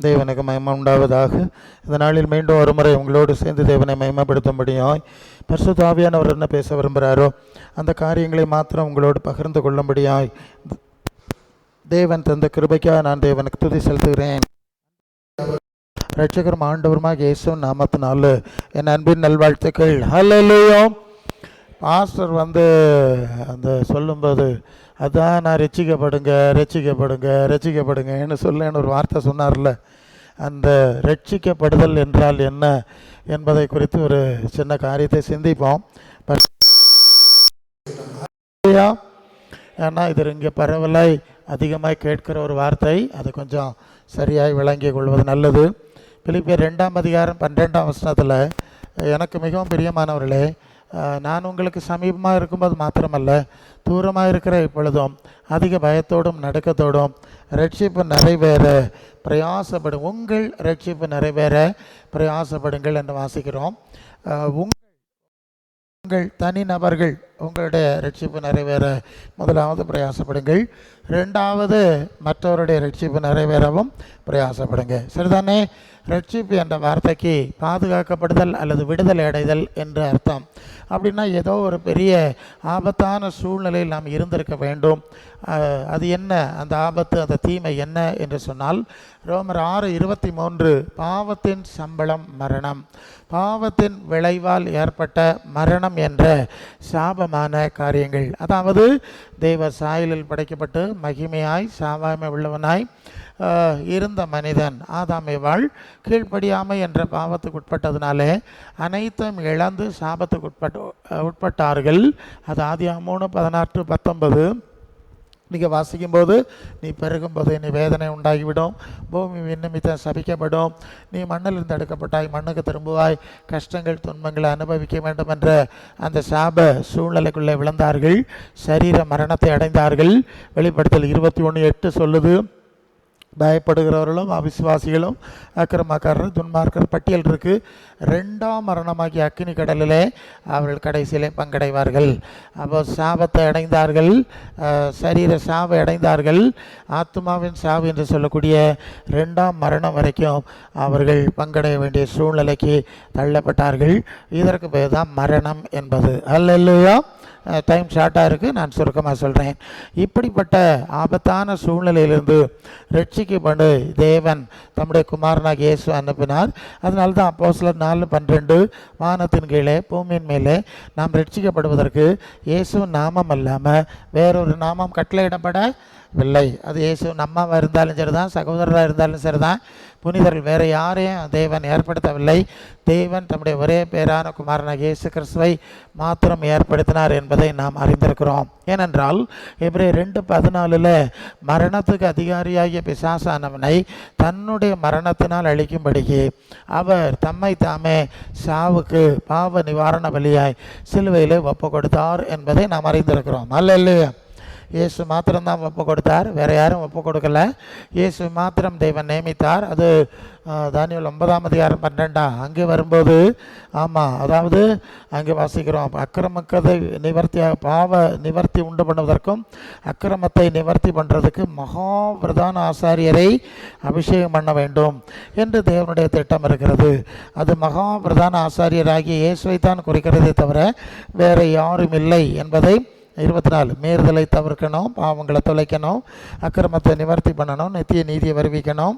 தேவனுக்கு மகிமை உண்டாவதாக. இந்த நாளில் மீண்டும் ஒரு முறை உங்களோடு சேர்ந்து தேவனை மகிமைப்படுத்தும்படியாய் பரிசுத்த ஆவியானவர் என்ன பேச விரும்புகிறாரோ அந்த காரியங்களை மாத்திரம் உங்களோடு பகிர்ந்து கொள்ளும்படியாய் தேவன் தந்த கிருபைக்காக நான் தேவனுக்கு துதி செலுத்துகிறேன். ரட்சகரும் ஆண்டவருமாக இயேசு நாமத்தினால என் அன்பின் நல்வாழ்த்துக்கள். ஹல்லேலூயா. பாஸ்டர் அந்த சொல்லும்போது அதான் நான் ரட்சிக்கப்படுங்கன்னு சொல்லேன்னு ஒரு வார்த்தை சொன்னார்ல, அந்த ரட்சிக்கப்படுதல் என்றால் என்ன என்பதை குறித்து ஒரு சின்ன காரியத்தை சிந்திப்போம். ஏன்னா இது இங்கே பரவலாய் அதிகமாக கேட்கிற ஒரு வார்த்தை, அதை கொஞ்சம் சரியாய் விளங்கி கொள்வது நல்லது. பிலிப்பியர் 2ஆம் அதிகாரம் 12ஆம் வசனத்தில், எனக்கு மிகவும் பிரியமானவர்களே, நான் உங்களுக்கு சமீபமாக இருக்கும்போது மாத்திரமல்ல தூரமாக இருக்கிற இப்பொழுதும் அதிக பயத்தோடும் நடுக்கத்தோடும் ரட்சிப்பு நிறைவேற பிரயாசப்படும் உங்கள் ரட்சிப்பு நிறைவேற பிரயாசப்படுங்கள் என்று வாசிக்கிறோம். உங்கள் தனிநபர்கள் உங்களுடைய ரட்சிப்பு நிறைவேற முதலாவது பிரயாசப்படுங்கள், ரெண்டாவது மற்றவருடைய ரட்சிப்பு நிறைவேறவும் பிரயாசப்படுங்க. சரிதானே? ரட்சிப்பு என்ற வார்த்தைக்கு பாதுகாக்கப்படுதல் அல்லது விடுதலை அடைதல் என்று அர்த்தம். அப்படின்னா ஏதோ ஒரு பெரிய ஆபத்தான சூழ்நிலையில் நாம் இருந்திருக்க வேண்டும். அது என்ன அந்த ஆபத்து, அந்த தீமை என்ன என்று சொன்னால், ரோமர் 6:23, பாவத்தின் சம்பளம் மரணம், பாவத்தின் விளைவால் ஏற்பட்ட மரணம் என்ற சாபமான காரியங்கள். அதாவது தெய்வ சாயலில் படைக்கப்பட்டு மகிமையாய் சாவாமை உள்ளவனாய் இருந்த மனிதன் ஆதாமேவாள் கீழ்ப்படியாமை என்ற பாவத்துக்கு உட்பட்டதுனாலே அனைத்தும் இழந்து சாபத்துக்கு உட்பட்டார்கள். அது ஆதியாகமம் 3:16-19 நீங்கள் வாசிக்கும்போது, நீ பெருகும்போது நீ வேதனை உண்டாகிவிடும், பூமி நிமித்தம் சபிக்கப்படும், நீ மண்ணிலிருந்து எடுக்கப்பட்டாய், மண்ணுக்கு திரும்புவாய், கஷ்டங்கள் துன்பங்களை அனுபவிக்க வேண்டும் என்ற அந்த சாப சூழ்நிலைக்குள்ளே விழுந்தார்கள், சரீர மரணத்தை அடைந்தார்கள். வெளிப்படுத்தல் 21:8 சொல்லுது, பயப்படுகிறவர்களும் அவிசுவாசிகளும் அக்கிரமக்காரர் துன்மார்க்கர் பட்டியல் இருக்குது. 2ஆம் மரணமாகிய அக்கினி கடலிலே அவர்கள் கடைசியிலே பங்கடைவார்கள். அப்போ சாபத்தை அடைந்தார்கள், சரீர சாவை அடைந்தார்கள், ஆத்மாவின் சாவு என்று சொல்லக்கூடிய 2ஆம் மரணம் வரைக்கும் அவர்கள் பங்கடைய வேண்டிய சூழ்நிலைக்கு தள்ளப்பட்டார்கள். இதற்கு பேர் தான் மரணம் என்பது. அல்லேலூயா. டைம் ஷார்ட்டாக இருக்குது, நான் சுருக்கமாக சொல்கிறேன். இப்படிப்பட்ட ஆபத்தான சூழ்நிலையிலிருந்து ரட்சிக்கப்பட்டு தேவன் தம்முடைய குமாரனாக இயேசு அனுப்பினார். அதனால தான் அப்போஸ்தலர் 4:12, வானத்தின் கீழே பூமியின் மேலே நாம் ரட்சிக்கப்படுவதற்கு இயேசு நாமம் அல்லாமல் வேறொரு நாமம் கட்டளையிடப்படவில்லை. அது இயேசு நம்மாவாக இருந்தாலும் சரி தான், சகோதரராக இருந்தாலும் சரி தான், புனிதர்கள் வேறு யாரையும் தேவன் ஏற்படுத்தவில்லை. தேவன் தம்முடைய ஒரே பேரான குமாரனாக இயேசு கிறிஸ்துவை மாத்திரம் ஏற்படுத்தினார் என்பதை நாம் அறிந்திருக்கிறோம். ஏனென்றால் எபிரேயர் 2:14 மரணத்துக்கு அதிகாரியாகிய பிசாசானவனை தன்னுடைய மரணத்தினால் அழிக்கும்படிக்கு அவர் தம்மை தாமே சாவுக்கு பாவ நிவாரண பலியாய் சிலுவையிலே ஒப்பு கொடுத்தார் என்பதை நாம் அறிந்திருக்கிறோம். அல்லேலூயா. இயேசு மாத்திரம்தான் ஒப்பு கொடுத்தார், வேறு யாரும் ஒப்பு கொடுக்கல. இயேசு மாத்திரம் தேவன் நியமித்தார். அது தானியேல் 9ஆம் அதிகாரம் 12 அங்கே வரும்போது, ஆமாம், அதாவது அங்கே வாசிக்கிறோம், அக்கிரமத்தை பாவ நிவர்த்தி உண்டு பண்ணுவதற்கும் அக்கிரமத்தை நிவர்த்தி பண்ணுறதுக்கு மகா பிரதான ஆசாரியரை அபிஷேகம் பண்ண வேண்டும் என்று தேவனுடைய திட்டம் இருக்கிறது. அது மகா பிரதான ஆசாரியராகிய இயேசுவை தான் குறிக்கிறதே தவிர வேறு யாரும் இல்லை என்பதை 24 மீறுதலை தவிர்க்கணும், பாவங்களை தொலைக்கணும், அக்கிரமத்தை நிவர்த்தி பண்ணணும், நித்திய நீதியை வருவிக்கணும்,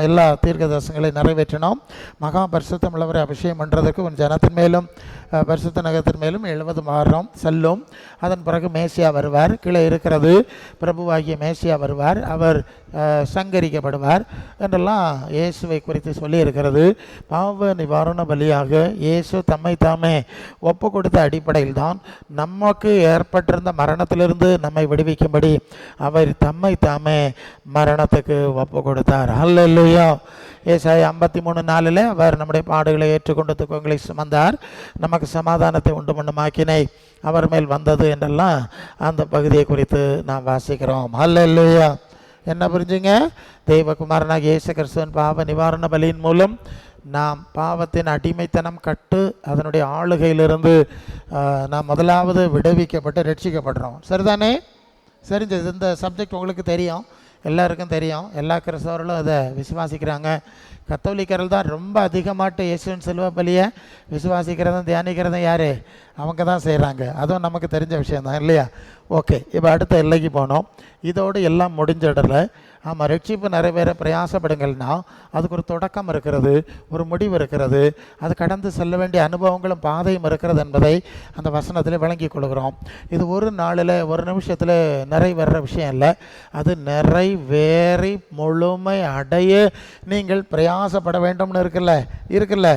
எல்லா தீர்க்க தரிசனங்களையும் நிறைவேற்றணும், மகா பரிசுத்தம் உள்ளவரை அபிஷேகம் பண்ணுறதுக்கு உன் ஜனத்தின் மேலும் பரிசுத்த நகரத்தின் மேலும் 70 வாரம் செல்லும். அதன் பிறகு மேசியா வருவார், கீழே இருக்கிறது பிரபுவாகிய மேசியா வருவார், அவர் சங்கரிக்கப்படுவார் என்றெல்லாம் இயேசுவை குறித்து சொல்லி இருக்கிறது. பாவ நிவாரண பலியாக இயேசு தம்மை தாமே ஒப்பு கொடுத்த அடிப்படையில் தான் நமக்கு ஏற்பட்டிருந்த மரணத்திலிருந்து நம்மை விடுவிக்கும்படி அவர் தம்மை தாமே மரணத்துக்கு ஒப்பு கொடுத்தார். அல்லேலூயா. ஏசாயா 53:4 அவர் நம்முடைய பாடுகளை ஏற்றுக்கொண்டு துக்கங்களை சுமந்தார், நமக்கு சமாதானத்தை உண்டு பண்ணும் ஆக்கினை அவர் மேல் வந்தது என்றெல்லாம் அந்த பகுதியை குறித்து நாம் வாசிக்கிறோம். அல்லேலூயா. என்ன புரிஞ்சுங்க? தெய்வகுமாரனாக இயேசு கிறிஸ்துவின் பாவ நிவாரண பலியின் மூலம் நாம் பாவத்தின் அடிமைத்தனம் கட்டு அதனுடைய ஆளுகையிலிருந்து நாம் முதலாவது விடுவிக்கப்பட்டு ரட்சிக்கப்படுறோம். சரிதானே? சரிஞ்சது. இந்த சப்ஜெக்ட் உங்களுக்கு தெரியும். எல்லாருக்கும் தெரியும், எல்லா கிறிஸ்தவர்களும் அதை விசுவாசிக்கிறாங்க. கத்தோலிக்கர்கள் தான் ரொம்ப அதிகமாட்டு இயேசுவின் சிலுவை பலியை விசுவாசிக்கிறதும் தியானிக்கிறதும் யார்? அவங்க தான் செய்கிறாங்க. அதுவும் நமக்கு தெரிஞ்ச விஷயந்தான் இல்லையா? ஓகே, இப்போ அடுத்த எல்லைக்கு போனோம். இதோடு எல்லாம் முடிஞ்சிடல. ஆமாம், ரட்சிப்பு நிறைவேற பிரயாசப்படுங்கள்னா அதுக்கு ஒரு தொடக்கம் இருக்கிறது, ஒரு முடிவு இருக்கிறது, அது கடந்து செல்ல வேண்டிய அனுபவங்களும் பாதையும் இருக்கிறது என்பதை அந்த வசனத்தில் விளங்கி கொள்கிறோம். இது ஒரு நாளில் ஒரு நிமிஷத்தில் நிறைவேற விஷயம் இல்லை. அது நிறைவேறி முழுமை அடைய நீங்கள் பிரயாசப்பட வேண்டும்னு இருக்குல்ல.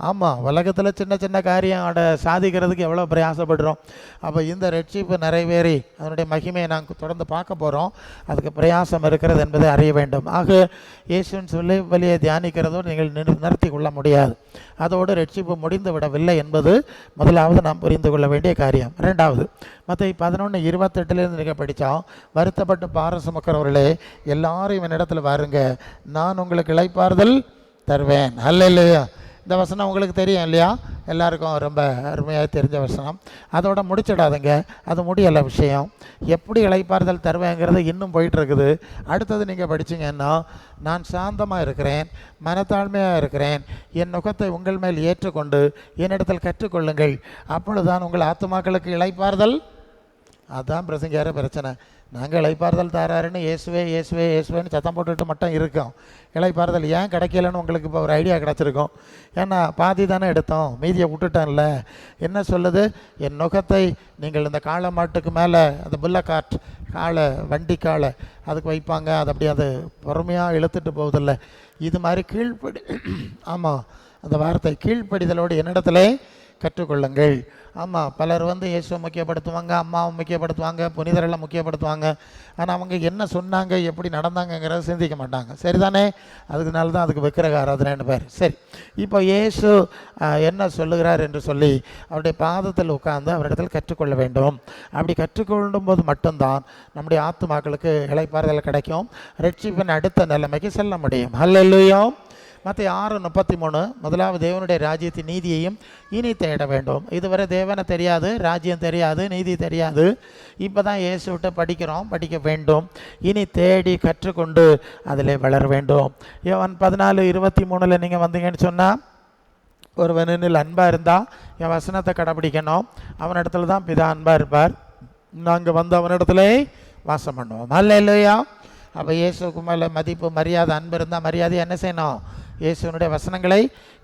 ஆமாம், உலகத்தில் சின்ன சின்ன காரியம் சாதிக்கிறதுக்கு எவ்வளோ பிரயாசப்படுறோம். அப்போ இந்த ரட்சிப்பு நிறைவேறி அதனுடைய மகிமையை நாங்கள் தொடர்ந்து பார்க்க போகிறோம். அதுக்கு பிரயாசம் இருக்கிறது என்பதை அறிய வேண்டும். ஆக இயேசுவின் சிலுவை பலியை தியானிக்கிறதோடு நீங்கள் நிறுத்தி கொள்ள முடியாது. அதோடு ரட்சிப்பு முடிந்து விடவில்லை என்பது முதலாவது நாம் புரிந்து கொள்ள வேண்டிய காரியம். ரெண்டாவது, மற்ற 11:28 நீங்கள் படித்தோம். வருத்தப்பட்டு பாரம் சுமக்கிறவர்களே எல்லாரும் என்னிடத்தில் வாருங்க, நான் உங்களுக்கு இளைப்பாறுதல் தருவேன். அல்லேலூயா. இந்த வசனம் உங்களுக்கு தெரியும் இல்லையா? எல்லாருக்கும் ரொம்ப அருமையாக தெரிஞ்ச வசனம். அதோட முடிச்சிடாதுங்க, அது முடியலை விஷயம். எப்படி இளைப்பாறுதல் தருவேங்கிறது இன்னும் போயிட்டுருக்குது. அடுத்தது நீங்கள் படிச்சிங்கன்னா, நான் சாந்தமாக இருக்கிறேன், மனத்தாழ்மையாக இருக்கிறேன், என் நுகத்தை உங்கள் மேல் ஏற்றுக்கொண்டு என்னிடத்தில் கற்றுக்கொள்ளுங்கள், அப்பொழுதுதான் உங்கள் ஆத்துமாக்களுக்கு இளைப்பாறுதல். அதுதான் பிரசங்கியார பிரச்சனை. நாங்கள் இளைப்பாறுதல் தாராருன்னு இயேசுவே இயேசுவே இயேசுவேன்னு சத்தம் போட்டுட்டு மட்டும் இருக்கோம். இளைப்பாறுதல் ஏன் கிடைக்கலன்னு உங்களுக்கு இப்போ ஒரு ஐடியா கிடச்சிருக்கும். ஏன்னா பாதி தானே எடுத்தோம், மீதியை விட்டுட்டோம்ல. என்ன சொல்லுது? என் நுகத்தை நீங்கள் இந்த காளை மாட்டுக்கு மேலே அந்த புல்லக்காட் காளை, வண்டி காளை அதுக்கு வைப்பாங்க, அது அப்படி அது பொறுமையாக இழுத்துட்டு போகுதில்ல. இது மாதிரி கீழ்ப்படி, ஆமாம், அந்த வார்த்தை கீழ்ப்படிதலோடு என்னிடத்துல கற்றுக்கொள்ளுங்கள். ஆமாம், பலர் இயேசுவை முக்கியப்படுத்துவாங்க, அம்மாவை முக்கியப்படுத்துவாங்க, புனிதரெல்லாம் முக்கியப்படுத்துவாங்க. ஆனால் அவங்க என்ன சொன்னாங்க, எப்படி நடந்தாங்கங்கிறத சிந்திக்க மாட்டாங்க. சரிதானே? அதுக்குனால தான் அதுக்கு விக்கிரக ஆராதனைன்னு பேர். சரி, இப்போ இயேசு என்ன சொல்லுகிறார் என்று சொல்லி அவருடைய பாதத்தில் உட்கார்ந்து அவரிடத்தில் கற்றுக்கொள்ள வேண்டும். அப்படி கற்றுக்கொள்ளும் போது மட்டும்தான் நம்முடைய ஆத்துமாக்களுக்கு இளைப்பாறுதல் கிடைக்கும், ரட்சிப்பின் அடுத்த நிலைமைக்கு செல்ல முடியும். அல்லேலூயா. மத்திய 6:33, முதலாவது தேவனுடைய ராஜ்யத்தின் நீதியையும் இனி தேட வேண்டும். இதுவரை தேவனை தெரியாது, ராஜ்யம் தெரியாது, நீதி தெரியாது. இப்போ தான் இயேசு விட்டு படிக்க வேண்டும். இனி தேடி கற்றுக்கொண்டு அதில் வளர வேண்டும். யோவான் 14:23 நீங்கள் வந்தீங்கன்னு சொன்னால், ஒருவனில் அன்பாக இருந்தால் என் வசனத்தை கடைப்பிடிக்கணும், அவனிடத்துல தான் பிதா அன்பாக இருப்பார், நாங்கள் அவனிடத்துல வாசம் பண்ணுவோம். அல்லேலூயா. அப்போ இயேசுக்கு மேலே மதிப்பு, மரியாதை, அன்பு இருந்தால் மரியாதை என்ன செய்யணும்? இயேசுனுடைய வசனங்களை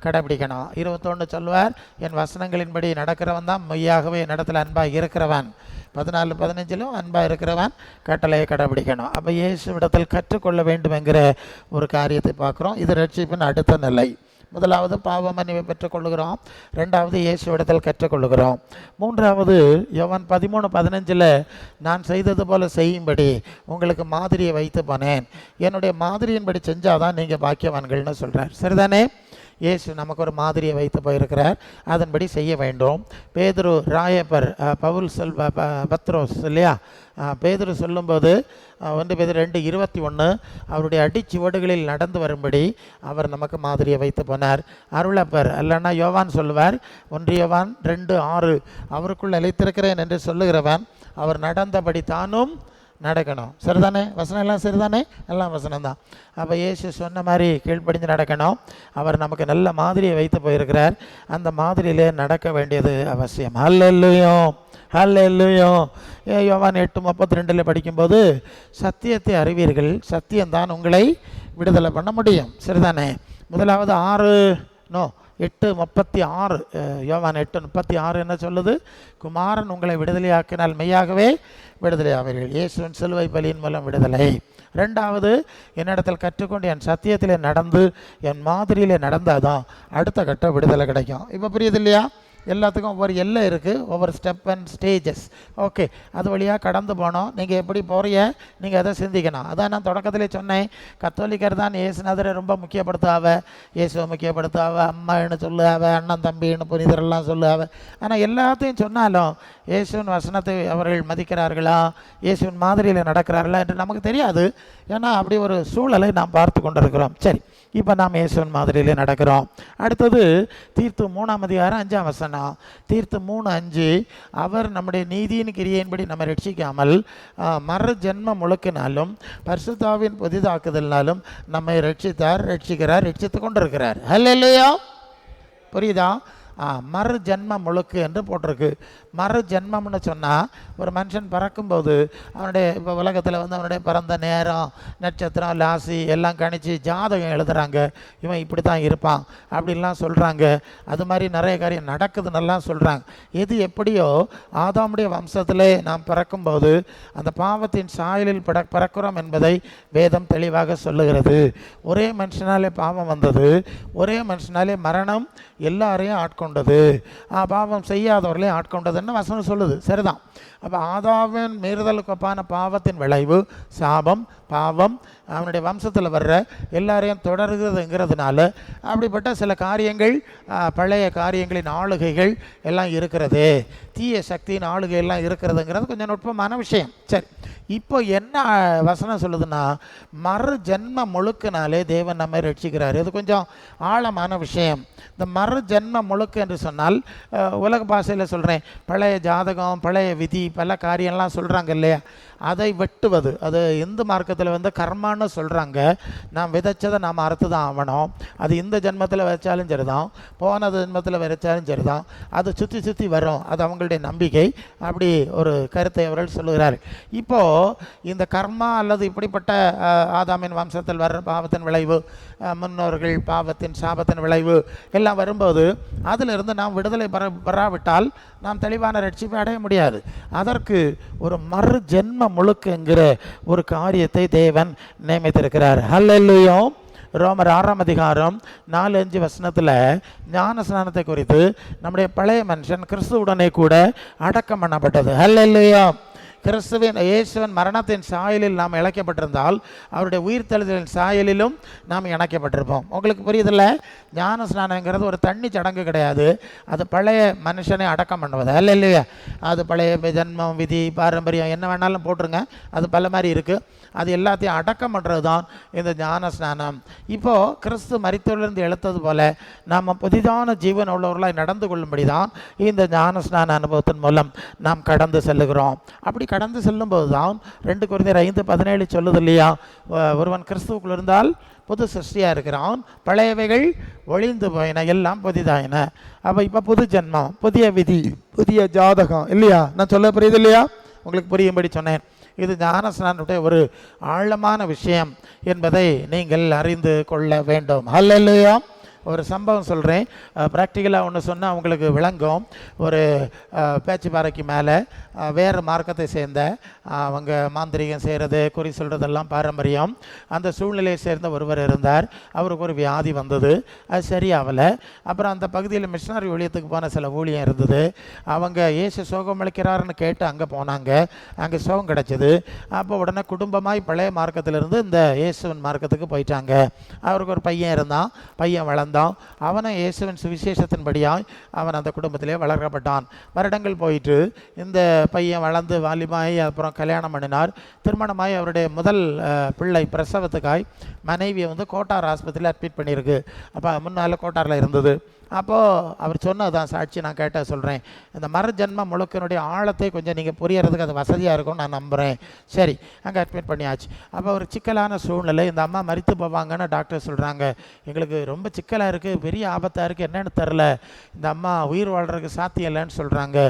கடைபிடிக்கணும். 21 சொல்வார், என் வசனங்களின்படி நடக்கிறவன் தான் மெய்யாகவே என்னிடத்தில் அன்பாக இருக்கிறவன். 14-15 அன்பாக இருக்கிறவன் கட்டளையை கடைபிடிக்கணும். அப்போ இயேசுவிடத்தில் கற்றுக்கொள்ள வேண்டும் என்கிற ஒரு காரியத்தை பார்க்குறோம். இது ரட்சிப்பின் அடுத்த நிலை. முதலாவது பாவ மன்னிப்பை பெற்றுக்கொள்ளுகிறோம், ரெண்டாவது இயேசுவிடத்தில் கற்றுக்கொள்ளுகிறோம், மூன்றாவது யோவான் 13:15 நான் செய்தது போல செய்யும்படி உங்களுக்கு மாதிரியை வைத்து போனேன், என்னுடைய மாதிரியின்படி செஞ்சாதான் நீங்கள் பாக்கியவான்கள்னு சொல்கிறார். சரிதானே? இயேசு நமக்கு ஒரு மாதிரியை வைத்து போயிருக்கிறார், அதன்படி செய்ய வேண்டும். பேதுரு ராயப்பர் பவுல் பத்ரோஸ் இல்லையா, பேதுரு சொல்லும்போது 1 பேதுரு 2:21 அவருடைய அடிச்சுவடுகளில் நடந்து வரும்படி அவர் நமக்கு மாதிரியை வைத்து போனார். அருளப்பர் இல்லைன்னா யோவான் சொல்லுவார், 1 யோவான் 2:6 அவருக்குள் நிலைத்திருக்கிறேன் என்று சொல்லுகிறவன் அவர் நடந்தபடி தானும் நடக்கணும். சரிதானே? வசனம் எல்லாம் சரிதானே? எல்லாம் வசனம் தான். அப்போ இயேசு சொன்ன மாதிரி கீழ்ப்படிந்து நடக்கணும். அவர் நமக்கு நல்ல மாதிரியை வைத்து போயிருக்கிறார், அந்த மாதிரியிலே நடக்க வேண்டியது அவசியம். அல்லேலூயா, அல்லேலூயா. யோவான் 8:32 படிக்கும்போது சத்தியத்தை அறிவீர்கள், சத்தியம்தான் உங்களை விடுதலை பண்ண முடியும். சரிதானே? முதலாவது 8:36 யோவான் 8:36 என்ன சொல்லுது? குமாரன் உங்களை விடுதலையாக்கினால் மெய்யாகவே விடுதலையாவீர்கள். இயேசுவின் சிலுவை பலியின் மூலம் விடுதலை. ரெண்டாவது, என்னிடத்தில் கற்றுக்கொண்டு என் சத்தியத்திலே நடந்து என் மாதிரியிலே நடந்தால் தான் அடுத்த கட்ட விடுதலை கிடைக்கும். இப்போ புரியுது இல்லையா? எல்லாத்துக்கும் ஒவ்வொரு எல்லை இருக்குது, ஒவ்வொரு ஸ்டெப் அண்ட் ஸ்டேஜஸ். ஓகே, அது வழியாக கடந்து போனோம். நீங்கள் எப்படி போகிறீங்க, நீங்கள் அதை சிந்திக்கணும். அதான் நான் தொடக்கத்திலே சொன்னேன், கத்தோலிக்கர் தான் இயேசுநாதரை ரொம்ப முக்கியப்படுத்தாவ, இயேசுவை முக்கியப்படுத்தாவ, அம்மான்னு சொல்லுவாவ, அண்ணன் தம்பின்னு புனிதரெல்லாம் சொல்லுவாவ. ஆனால் எல்லாத்தையும் சொன்னாலும் இயேசுவின் வசனத்தை அவர்கள் மதிக்கிறார்களா, இயேசுவின் மாதிரியில் நடக்கிறார்களா என்று நமக்கு தெரியாது. ஏன்னா அப்படி ஒரு சூழலை நாம் பார்த்து கொண்டிருக்கிறோம். சரி, இப்போ நாம் இயேசுவின் மாதிரியிலே நடக்கிறோம். அடுத்தது தீர்த்து 3:5 தீர்த்து 3:5 அவர் நம்முடைய நீதியின் கிரியையின்படி நம்ம ரட்சிக்காமல் மறு ஜென்ம முழுக்கினாலும் பரிசுத்தாவின் புதிதாக்குதலினாலும் நம்மை ரட்சிக்கிறார், ரட்சித்து கொண்டிருக்கிறார். ஹல்லேலூயா. புரியுதா? மறு ஜென்ம முழுக்கு என்று போட்டிருக்கு. மறு ஜென்மம்னு சொன்னால் ஒரு மனுஷன் பறக்கும்போது அவனுடைய இப்போ உலகத்தில் அவனுடைய பிறந்த நேரம், நட்சத்திரம், லாசி எல்லாம் கணிச்சு ஜாதகம் எழுதுகிறாங்க. இவன் இப்படி தான் இருப்பான் அப்படின்லாம் சொல்கிறாங்க. அது மாதிரி நிறைய காரியம் நடக்குதுன்னெல்லாம் சொல்கிறாங்க. எது எப்படியோ ஆதாமுடைய வம்சத்திலே நாம் பிறக்கும்போது அந்த பாவத்தின் சாயலில் பிறக்கிறோம் என்பதை வேதம் தெளிவாக சொல்லுகிறது. ஒரே மனுஷனாலே பாவம் வந்தது, ஒரே மனுஷனாலே மரணம் எல்லாரையும் ஆட்கொண்டது, பாவம் செய்யாதவர்களையும் ஆட்கொண்டதுன்னு வசனம் சொல்லுது. சரிதான். அப்போ ஆதாமின் மீறுதலுக்கு ஒப்பான பாவத்தின் விளைவு சாபம். பாவம் அவனுடைய வம்சத்தில் வர்ற எல்லாரையும் தொடருகிறதுங்கிறதுனால அப்படிப்பட்ட சில காரியங்கள், பழைய காரியங்களின் ஆளுகைகள் எல்லாம் இருக்கிறது, தீய சக்தியின் ஆளுகை எல்லாம் இருக்கிறதுங்கிறது கொஞ்சம் நுட்பமான விஷயம். சரி, இப்போ என்ன வசனம் சொல்லுதுன்னா, மறு ஜென்ம முழுக்கினாலே தேவன் நம்மை ரட்சிக்கிறார். இது கொஞ்சம் ஆழமான விஷயம். இந்த மறு ஜென்ம முழுக்கு என்று சொன்னால் உலக பாஷையில் சொல்கிறேன், பழைய ஜாதகம், பழைய விதி, பல காரியம்லாம் சொல்கிறாங்க இல்லையா, அதை வெட்டுவது. அது இந்து மார்க்கத்தில் கர்மான்னு சொல்கிறாங்க. நாம் விதைச்சதை நாம் அறுத்து தான் ஆகணும். அது இந்த ஜென்மத்தில் வச்சாலும் சரிதான், போன ஜென்மத்தில் விதைச்சாலும் சரிதான், அது சுற்றி சுற்றி வரும். அது அவங்களுடைய நம்பிக்கை. அப்படி ஒரு கருத்தை அவர்கள் சொல்லுகிறார். இப்போது இந்த கர்மா அல்லது இப்படிப்பட்ட ஆதாமின் வம்சத்தில் வர்ற பாவத்தின் விளைவு, முன்னோர்கள் பாவத்தின் சாபத்தின் விளைவு எல்லாம் வரும்போது அதிலிருந்து நாம் விடுதலை பெறாவிட்டால் நாம் தெளிவான ரட்சிப்பை அடைய முடியாது. அதற்கு ஒரு மறு ஜென்ம முழுக்குங்கிற ஒரு காரியத்தை தேவன் நியமித்திருக்கிறார். ஹல்லேலூயா. ரோமர் 6:4-5 ஞான ஸ்நானத்தை குறித்து நம்முடைய பழைய மனுஷன் கிறிஸ்துவுடனே கூட அடக்கம் பண்ணப்பட்டது. ஹல்லேலூயா. இயேசுவின் மரணத்தின் சாயலில் நாம் இழைக்கப்பட்டிருந்தால் அவருடைய உயிர்த்தெழுதலின் சாயலிலும் நாம் இணைக்கப்பட்டிருப்போம். உங்களுக்கு புரியுதில்ல? ஞான ஸ்நானங்கிறது ஒரு தண்ணி சடங்கு கிடையாது. அது பழைய மனுஷனை அடக்கம் பண்ணுவது. அல்ல இல்லையா? அது பழைய ஜென்மம், விதி, பாரம்பரியம் என்ன வேணாலும் போட்டுருங்க, அது பல மாதிரி இருக்குது. அது எல்லாத்தையும் அடக்கம் பண்ணுறது தான் இந்த ஞான ஸ்நானம். இப்போது கிறிஸ்து மரித்தோரிலிருந்து எழுத்தது போல நாம் புதிதான ஜீவன் உள்ளவர்களாய் நடந்து கொள்ளும்படி தான் இந்த ஞான ஸ்நான அனுபவத்தின் மூலம் நாம் கடந்து செல்லுகிறோம். அப்படி கடந்து செல்லும்போது தான் 2 கொரிந்தியர் 5:17 சொல்லுது இல்லையா, ஒருவன் கிறிஸ்துவுக்குள் இருந்தால் புது சிருஷ்டியாக இருக்கிறான், பழையவைகள் ஒழிந்து போயின, எல்லாம் புதிதாயின. அப்போ இப்போ புது ஜென்மம், புதிய விதி, புதிய ஜாதகம் இல்லையா? நான் சொல்ல புரியுது இல்லையா? உங்களுக்கு புரியும்படி சொன்னேன். இது ஞானஸ்நானத்துடைய ஒரு ஆழமான விஷயம் என்பதை நீங்கள் அறிந்து கொள்ள வேண்டும். ஹல்லேலூயா. ஒரு சம்பவம் சொல்கிறேன், ப்ராக்டிக்கலாக ஒன்று சொன்னால் உங்களுக்கு விளங்கும். ஒரு பேச்சுப்பாறைக்கு மேலே வேறு மார்க்கத்தை சேர்ந்த அவங்க மாந்திரிகம் செய்கிறது, குறி சொல்கிறதெல்லாம் பாரம்பரியம். அந்த சூழ்நிலையை சேர்ந்த ஒருவர் இருந்தார். அவருக்கு ஒரு வியாதி வந்தது, அது சரியாகலை. அப்புறம் அந்த பகுதியில் மிஷினரி ஊழியத்துக்கு போன சில ஊழியம் இருந்தது. அவங்க இயேசு சோகம் அளிக்கிறாருன்னு கேட்டு அங்கே போனாங்க. அங்கே சோகம் கிடச்சிது. அப்போ உடனே குடும்பமாய் பழைய மார்க்கத்திலிருந்து இந்த இயேசுவின் மார்க்கத்துக்கு போயிட்டாங்க. அவருக்கு ஒரு பையன் இருந்தான். பையன் வளர்ந்தான். அவனை இயேசுவின் சுவிசேஷத்தின்படியாய் அவன் அந்த குடும்பத்திலே வளர்க்கப்பட்டான். வருடங்கள் போயிட்டு இந்த பையன் வளர்ந்து வாலிபாய் அப்புறம் கல்யாணம் பண்ணினார். திருமணமாய் அவருடைய முதல் பிள்ளை பிரசவத்துக்காய் மனைவியை கோட்டார் ஆஸ்பத்திரியில் அட்மிட் பண்ணியிருக்கு. அப்போ முன்னால் கோட்டாரில் இருந்தது. அப்போது அவர் சொன்னதான் சாட்சி நான் கேட்ட சொல்கிறேன். இந்த மறு ஜென்ம முழுக்கினுடைய ஆழத்தை கொஞ்சம் நீங்கள் புரியறதுக்கு அது வசதியாக இருக்கும்னு நான் நம்புகிறேன். சரி, அங்கே அட்மிட் பண்ணியாச்சு. அப்போ ஒரு சிக்கலான சூழ்நிலை, இந்த அம்மா மரித்து போவாங்கன்னு டாக்டர் சொல்கிறாங்க. எங்களுக்கு ரொம்ப சிக்கலாக இருக்குது, பெரிய ஆபத்தாக இருக்குது, என்னென்னு தெரில, இந்த அம்மா உயிர் வாழ்கிறதுக்கு சாத்தியம் இல்லைன்னு சொல்கிறாங்க.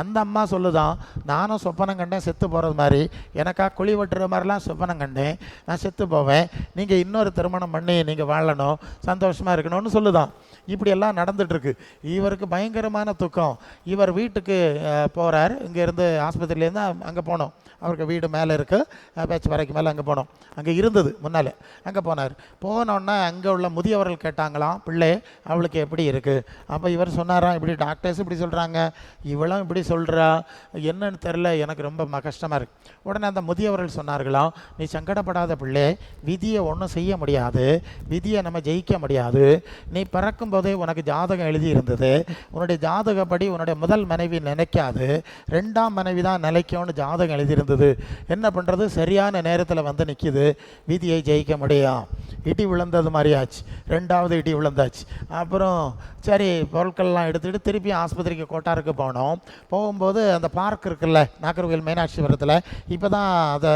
அந்த அம்மா சொல்லுதான், நானும் சொப்பனம் கண்டேன் செத்து போகிறது மாதிரி, எனக்கா குழி வெட்டுற மாதிரிலாம் சொப்பனம் கண்டேன், நான் செத்து போவேன், நீங்கள் இன்னொரு திருமணம் பண்ணி நீங்கள் வாழணும், சந்தோஷமாக இருக்கணும்னு சொல்லுதான். இப்படியெல்லாம் நடந்துகிட்ருக்கு. இவருக்கு பயங்கரமான துக்கம். இவர் வீட்டுக்கு போகிறார். இங்கேருந்து ஆஸ்பத்திரியிலேருந்து அங்கே போனோம். அவருக்கு வீடு மேலே இருக்குது, பேச்சு வரைக்கும் மேலே அங்கே போனோம். அங்கே இருந்தது முன்னால். அங்கே போனார். போனோன்னே அங்கே உள்ள முதியவர்கள் கேட்டாங்களாம், பிள்ளை அவளுக்கு எப்படி இருக்குது? அப்போ இவர் சொன்னாராம், இப்படி டாக்டர்ஸ் இப்படி சொல்கிறாங்க, இவளும் இப்படி சொல்கிறா, என்னன்னு தெரில, எனக்கு ரொம்ப கஷ்டமாக இருக்குது. உடனே அந்த முதியவர்கள் சொன்னார்களாம், நீ சங்கடப்படாத பிள்ளை, விதியை ஒன்றும் செய்ய முடியாது, விதியை நம்ம ஜெயிக்க முடியாது. நீ பிறக்கும்போதே உனக்கு ஜாதகம் எழுதியிருந்தது. உன்னுடைய ஜாதகப்படி உன்னுடைய முதல் மனைவி நினைக்காது, 2ஆம் மனைவி தான் நிலைக்கும்னு ஜாதகம் எழுதியிருந்தது. என்ன பண்ணுறது, சரியான நேரத்தில் வந்து நிற்கிது, விதியை ஜெயிக்க முடியும். இடி விழுந்தது மாதிரியாச்சு, 2வது இடி விழுந்தாச்சு. அப்புறம் சரி பொருட்கள்லாம் எடுத்துகிட்டு திருப்பி ஆஸ்பத்திரிக்கு கோட்டாருக்கு போனோம். போகும்போது அந்த பார்க் இருக்குல்ல நாகர்கோவில் மீனாட்சிபுரத்தில், இப்போ தான் அதை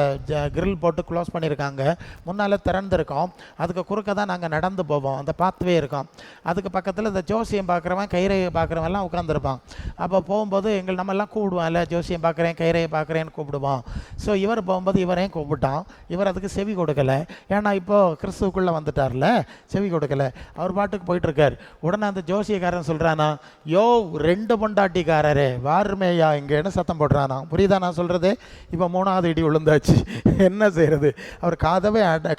கிரில் போட்டு க்ளோஸ் பண்ணியிருக்காங்க. முன்னால் திறந்துருக்கோம். அதுக்கு குறுக்க தான் நாங்கள் நடந்து போவோம். அந்த பாத்வே இருக்கும். அதுக்கு பக்கத்தில் இந்த ஜோசியம் பார்க்குறவன் கைரேகை பார்க்குறவன்லாம் உட்காந்துருப்பான். அப்போ போகும்போது நம்மெல்லாம் கூப்பிடுவான் இல்லை, ஜோசியம் பார்க்குறேன் கைரேகை பார்க்குறேன்னு கூப்பிடுவான். ஸோ இவர் போகும்போது இவரையும் கூப்பிட்டான். இவர் அதுக்கு செவி கொடுக்கலை. ஏன்னா இப்போது கிறிஸ்துவுக்குள்ளே வந்துட்டார்ல, செவி கொடுக்கலை. அவர் பாட்டுக்கு போயிட்டுருக்கார். உடனே அந்த ஜோசியக்காரன் சொல்கிறானா, யோ 2 பொண்டாட்டிக்காரரே வாருமேயா இங்கேன்னு சத்தம் போடுறானா. புரியுதா நான் சொல்கிறது? இப்போ 3வது இடி விழுந்தாச்சு. என்ன செய்கிறது? அவர்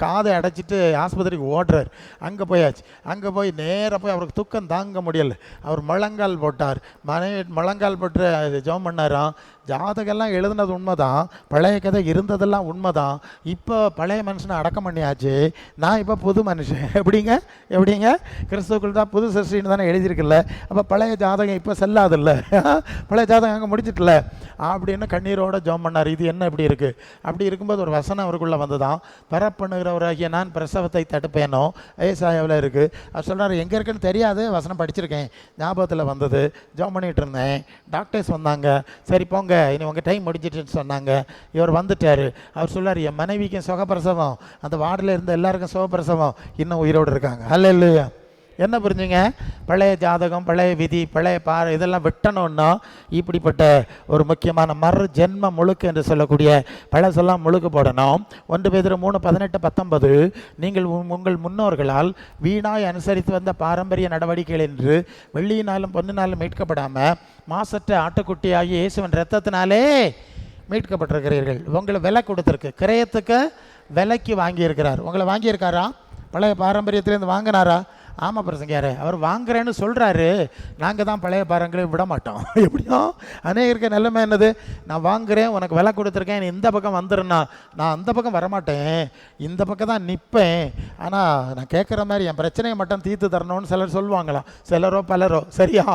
காதை அடைச்சிட்டு ஆஸ்பத்திரிக்கு ஓடுறார். அங்கே போயாச்சு. அங்கே போய் நேராக போய் அவருக்கு துக்கம் தாங்க முடியலை. அவர் முழங்கால் போட்டார். முழங்கால் போட்டு ஜெபம் பண்ணாராம். ஜாதகெல்லாம் எழுதுனது உண்மைதான், பழைய கதை இருந்ததெல்லாம் உண்மைதான். இப்போ பழைய மனுஷனை அடக்கம் பண்ணியாச்சு, நான் இப்போ புது மனுஷன். எப்படிங்க கிறிஸ்துவுக்குள் தான் புது சிருஷ்டின்னு தானே எழுதியிருக்குல்ல. அப்போ பழைய ஜாதகம் இப்போ செல்லாதில்ல, பழைய ஜாதகம் அங்கே முடிச்சிட்டல அப்படின்னு கண்ணீரோட ஜெபம் பண்ணார். இது என்ன இப்படி இருக்குது? அப்படி இருக்கும்போது ஒரு வசனம் அவருக்குள்ளே வந்துதான், பெறப்பண்ணுகிறவராகிய நான் பிரசவத்தை தடுப்பேனோ ஏசாயாவில் இருக்குது. அவர் சொல்கிறார், எங்கே இருக்குன்னு தெரியாது, வசனம் படிச்சிருக்கேன், ஞாபகத்தில் வந்தது, ஜெபம் பண்ணிகிட்டு இருந்தேன். டாக்டர்ஸ் வந்தாங்க, சரி போங்க இனி உங்கள் டைம் முடிஞ்சிட்டுன்னு சொன்னாங்க. இவர் வந்துட்டார். அவர் சொல்லார், என் மனைவிக்கும் சுகப்பிரசவம், அந்த வார்டில் இருந்த எல்லாருக்கும் சுகப்பிரசவம், இன்னும் உயிரோடு இருக்காங்க. அல்லேலூயா. என்ன புரிஞ்சுங்க? பழைய ஜாதகம், பழைய விதி, பழைய இதெல்லாம் விட்டணும்னா இப்படிப்பட்ட ஒரு முக்கியமான மறு ஜென்ம முழுக்கு என்று சொல்லக்கூடிய பழசெல்லாம் முழுக்கு போடணும். 1 பேதுரு 3:18-19 நீங்கள் உங்கள் முன்னோர்களால் வீணாய் அனுசரித்து வந்த பாரம்பரிய நடவடிக்கைகள் என்று வெள்ளியினாலும் பொன்னினாலும் மீட்கப்படாமல் மாசற்ற ஆட்டுக்குட்டியாகி இயேசுவின் இரத்தத்தினாலே மீட்கப்பட்டிருக்கிறீர்கள். உங்களை விலை கொடுத்துருக்கு, கிரயத்துக்கு விலைக்கு வாங்கியிருக்கிறார். உங்களை வாங்கியிருக்காரா? பழைய பாரம்பரியத்திலேருந்து வாங்கினாரா? ஆமாம் பிரசங்கியார், அவர் வாங்குறேன்னு சொல்கிறாரு. நாங்கள் தான் பழைய பாரங்களை விட மாட்டோம். எப்படியும் அநேகருக்கு நிலைமை என்னது, நான் வாங்குறேன், உனக்கு விலை கொடுத்துருக்கேன், நீ இந்த பக்கம் வந்துடுனா நான் அந்த பக்கம் வரமாட்டேன், இந்த பக்கம் தான் நிற்பேன். ஆனால் நான் கேட்குற மாதிரி என் பிரச்சனையை மட்டும் தீர்த்து தரணும்னு சிலர் சொல்லுவாங்களாம், சிலரோ பலரோ. சரியா?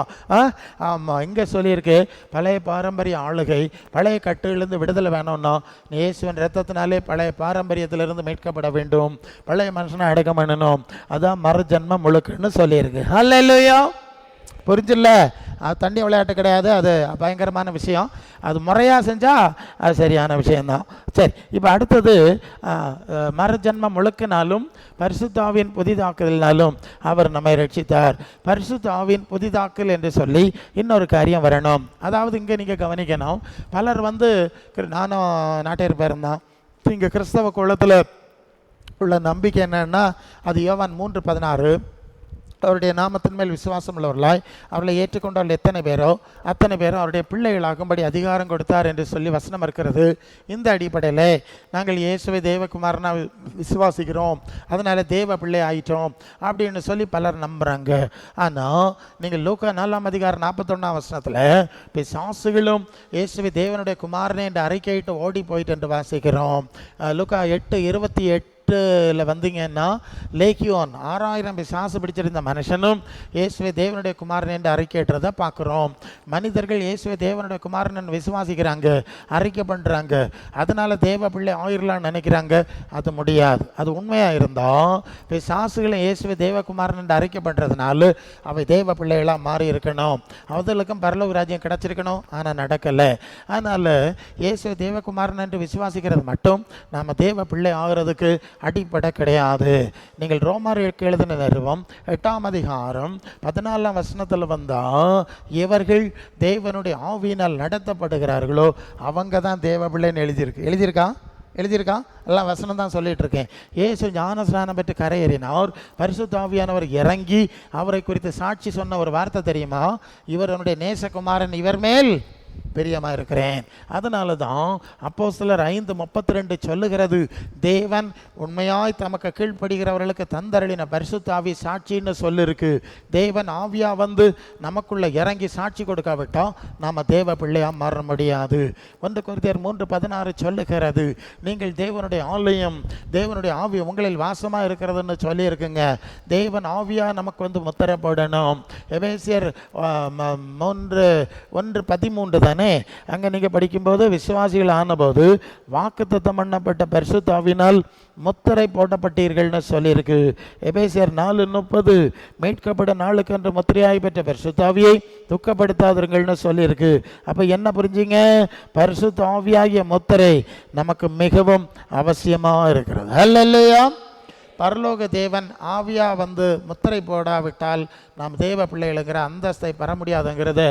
ஆமாம், இங்கே சொல்லியிருக்கு, பழைய பாரம்பரிய ஆளுகை, பழைய கட்டுலேருந்து விடுதலை வேணும்னா இயேசுவின் இரத்தத்தினாலே பழைய பாரம்பரியத்திலிருந்து மீட்கப்பட வேண்டும், பழைய மனுஷனை அடக்கம் பண்ணணும். அதான் மறுஜன்மம் முழுக்குன்னு சொல்லியிருக்கு. அல்லேலூயா. புரிஞ்சில்ல? அது தண்ணி விளையாட்டு கிடையாது, அது பயங்கரமான விஷயம். அது முறையாக செஞ்சால் அது சரியான விஷயந்தான். சரி, இப்போ அடுத்தது மறுஜன்மம் முழுக்கினாலும் பரிசுத்த ஆவியின் புதிதாக்குதலினாலும் அவர் நம்மை ரட்சித்தார். பரிசுத்த ஆவியின் புதிதாக்கல் என்று சொல்லி இன்னொரு காரியம் வரணும். அதாவது இங்கே நீங்கள் கவனிக்கணும், பலர் நானும் நாட்டையர் பேருந்தான், இங்கே கிறிஸ்தவ குலத்தில் உள்ள நம்பிக்கை என்னன்னா, அது யோவான் 3:16, அவருடைய நாமத்தின் மேல் விசுவாசம் உள்ளவர்களாய் அவர்களை ஏற்றுக்கொண்டவர்கள் எத்தனை பேரோ அத்தனை பேரும் அவருடைய பிள்ளைகளாகும்படி அதிகாரம் கொடுத்தார் என்று சொல்லி வசனம் இருக்கிறது. இந்த அடிப்படையில் நாங்கள் இயேசுவை தேவகுமாரனா விசுவாசிக்கிறோம், அதனால் தேவ பிள்ளை ஆயிட்டோம் அப்படின்னு சொல்லி பலர் நம்புகிறாங்க. ஆனால் நீங்கள் லூக்கா 4:41 பிசாசுகளும் இயேசுவை தேவனுடைய குமாரனே என்று அறிக்கையிட்டு ஓடி போயிட்டு என்று வாசிக்கிறோம். லூக்கா 8:28 வந்தீங்கன்னா, லேக்கியோன் 6000 பிசாசு பிடிச்சிருந்த மனுஷனும் இயேசுவை தேவனுடைய குமாரன் என்று அறிக்கையிட்டதை பார்க்குறோம். மனிதர்கள் இயேசுவை தேவனுடைய குமாரன் விசுவாசிக்கிறாங்க, அறிக்கை பண்ணுறாங்க, அதனால் தேவ பிள்ளை ஆயிரலான்னு நினைக்கிறாங்க. அது முடியாது. அது உண்மையாக இருந்தால் பிசாசுகளை இயேசுவை தேவகுமாரன் என்று அறிக்கை பண்ணுறதுனால அவை தேவ பிள்ளைகளாக மாறி இருக்கணும், அவர்களுக்கும் பரலோக ராஜ்யம் கிடச்சிருக்கணும். ஆனால் நடக்கலை. அதனால் இயேசுவை தேவகுமாரன் என்று விசுவாசிக்கிறது மட்டும் நாம் தேவ பிள்ளை ஆகிறதுக்கு அடிப்படை கிடையாது. நீங்கள் ரோமருக்கு எழுதின நிருபம் 8:14 வந்தால் இவர்கள் தேவனுடைய ஆவியினால் நடத்தப்படுகிறார்களோ அவங்க தான் தேவ பிள்ளைன்னு எழுதியிருக்கா எல்லாம் வசனம் தான் சொல்லிட்டு இருக்கேன். இயேசு ஞானஸ்நானம் பெற்று கரையேறினார், பரிசுத்த ஆவியானவர் இறங்கி அவரை குறித்து சாட்சி சொன்ன ஒரு வார்த்தை தெரியுமா? இவர் அவனுடைய நேசகுமாரன், இவர் மேல் பிரியமாக இருக்கிறேன். அதனால தான் அப்போஸ்தலர் 5:32 சொல்லுகிறது, தேவன் உண்மையாய் தமக்கு கீழ்ப்படுகிறவர்களுக்கு தந்தருளின பரிசுத்த ஆவி சாட்சின்னு சொல்லிருக்கு. தேவன் ஆவியா வந்து நமக்குள்ள இறங்கி சாட்சி கொடுக்காவிட்டா நாம் தேவ பிள்ளையா மாற முடியாது. 1 கொரிந்தியர் 3:16 சொல்லுகிறது, நீங்கள் தேவனுடைய ஆலயம், தேவனுடைய ஆவி உங்களில் வாசமாக இருக்கிறதுன்னு சொல்லியிருக்குங்க. தேவன் ஆவியா நமக்கு வந்து முத்திரை போடணும். எபேசியர் 1:13 தானே, அங்கே நீங்கள் படிக்கும்போது விசுவாசிகள் ஆனபோது வாக்குத்தத்தம் பண்ணப்பட்ட பரிசுத்த ஆவியினால் முத்திரை போடப்பட்டீர்கள்னு சொல்லியிருக்கு. எபேசியர் 4:30 மீட்கப்பட நாளுக்கு என்று முத்திரையாய் பெற்ற பரிசுத்த ஆவியை துக்கப்படுத்தாதீர்கள்னு சொல்லியிருக்கு. அப்போ என்ன புரிஞ்சிங்க? பரிசுத்த ஆவியாகிய முத்திரை நமக்கு மிகவும் அவசியமாக இருக்கிறது. அல்லேலூயா. பரலோக தேவன் ஆவியா வந்து முத்திரை போடாவிட்டால் நாம் தேவ பிள்ளைகளுங்கிற அந்தஸ்தை பெற முடியாதுங்கிறத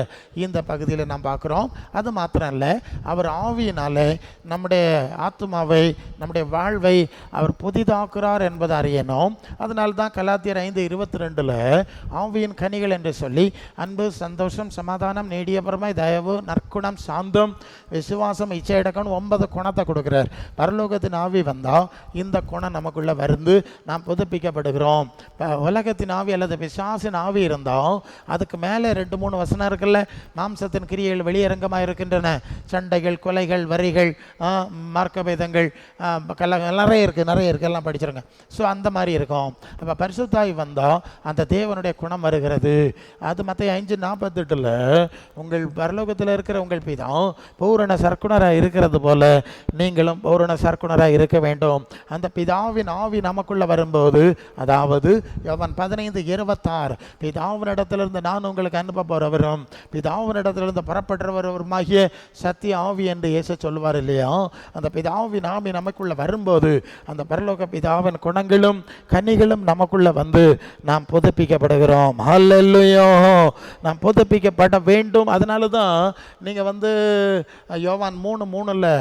இந்த பகுதியில் நாம் பார்க்குறோம். அது மாத்திரம் இல்லை, அவர் ஆவியினாலே நம்முடைய ஆத்மாவை, நம்முடைய வாழ்வை அவர் புதிதாக்குறார் என்பதை அறியணும். அதனால தான் கலாத்தியர் 5:22 ஆவியின் கனிகள் என்று சொல்லி அன்பு, சந்தோஷம், சமாதானம், நீடிய பொறுமை, தயவு, நற்குணம், சாந்தம், விசுவாசம், இச்சையடக்கம் 9 குணத்தை கொடுக்குறார். பரலோகத்தின் ஆவி வந்தால் இந்த குணம் நமக்குள்ளே வந்து நாம் புதுப்பிக்கப்படுகிறோம். உலகத்தின் ஆவி அல்லது பிசாசின் ஆவி இருந்தால் அதுக்கு மேலே 2-3 வசனம் இருக்குல்ல, மாம்சத்தின் கிரியைகள் வெளியரங்கமாக இருக்கின்றன, சண்டைகள், கொலைகள், வரிகள், மார்க்கபேதங்கள், நிறைய இருக்குது, எல்லாம் படிச்சிருங்க. ஸோ அந்த மாதிரி இருக்கும். அப்போ பரிசுத்தாய் வந்தால் அந்த தேவனுடைய குணம் வருகிறது. அது மத்திய 5:48 உங்கள் பரலோகத்தில் இருக்கிற உங்கள் பிதா பூரண சர்க்குணராக இருக்கிறது போல நீங்களும் பூரண சர்க்குணராக இருக்க வேண்டும். அந்த பிதாவின் ஆவி நமக்குள்ள வரும்போது, அதாவது யோவான் 15:26 பிதாவினிடத்திலிருந்து நான் உங்களுக்கு அனுப்ப போறவரும் பிதாவினிடத்திலிருந்து புறப்படுறவருமாகிய சத்திய ஆவி என்று இயேசு சொல்லுவார் இல்லையா? அந்த பிதாவின் ஆவி நமக்குள்ள வரும்போது அந்த பரலோக பிதாவின் குணங்களும் கனிகளும் நமக்குள்ள வந்து நாம் புதுப்பிக்கப்படுகிறோம். ஹல்லேலூயா. நாம் புதுப்பிக்கப்பட வேண்டும். அதனால தான் நீங்கள் வந்து யோவான் 3:3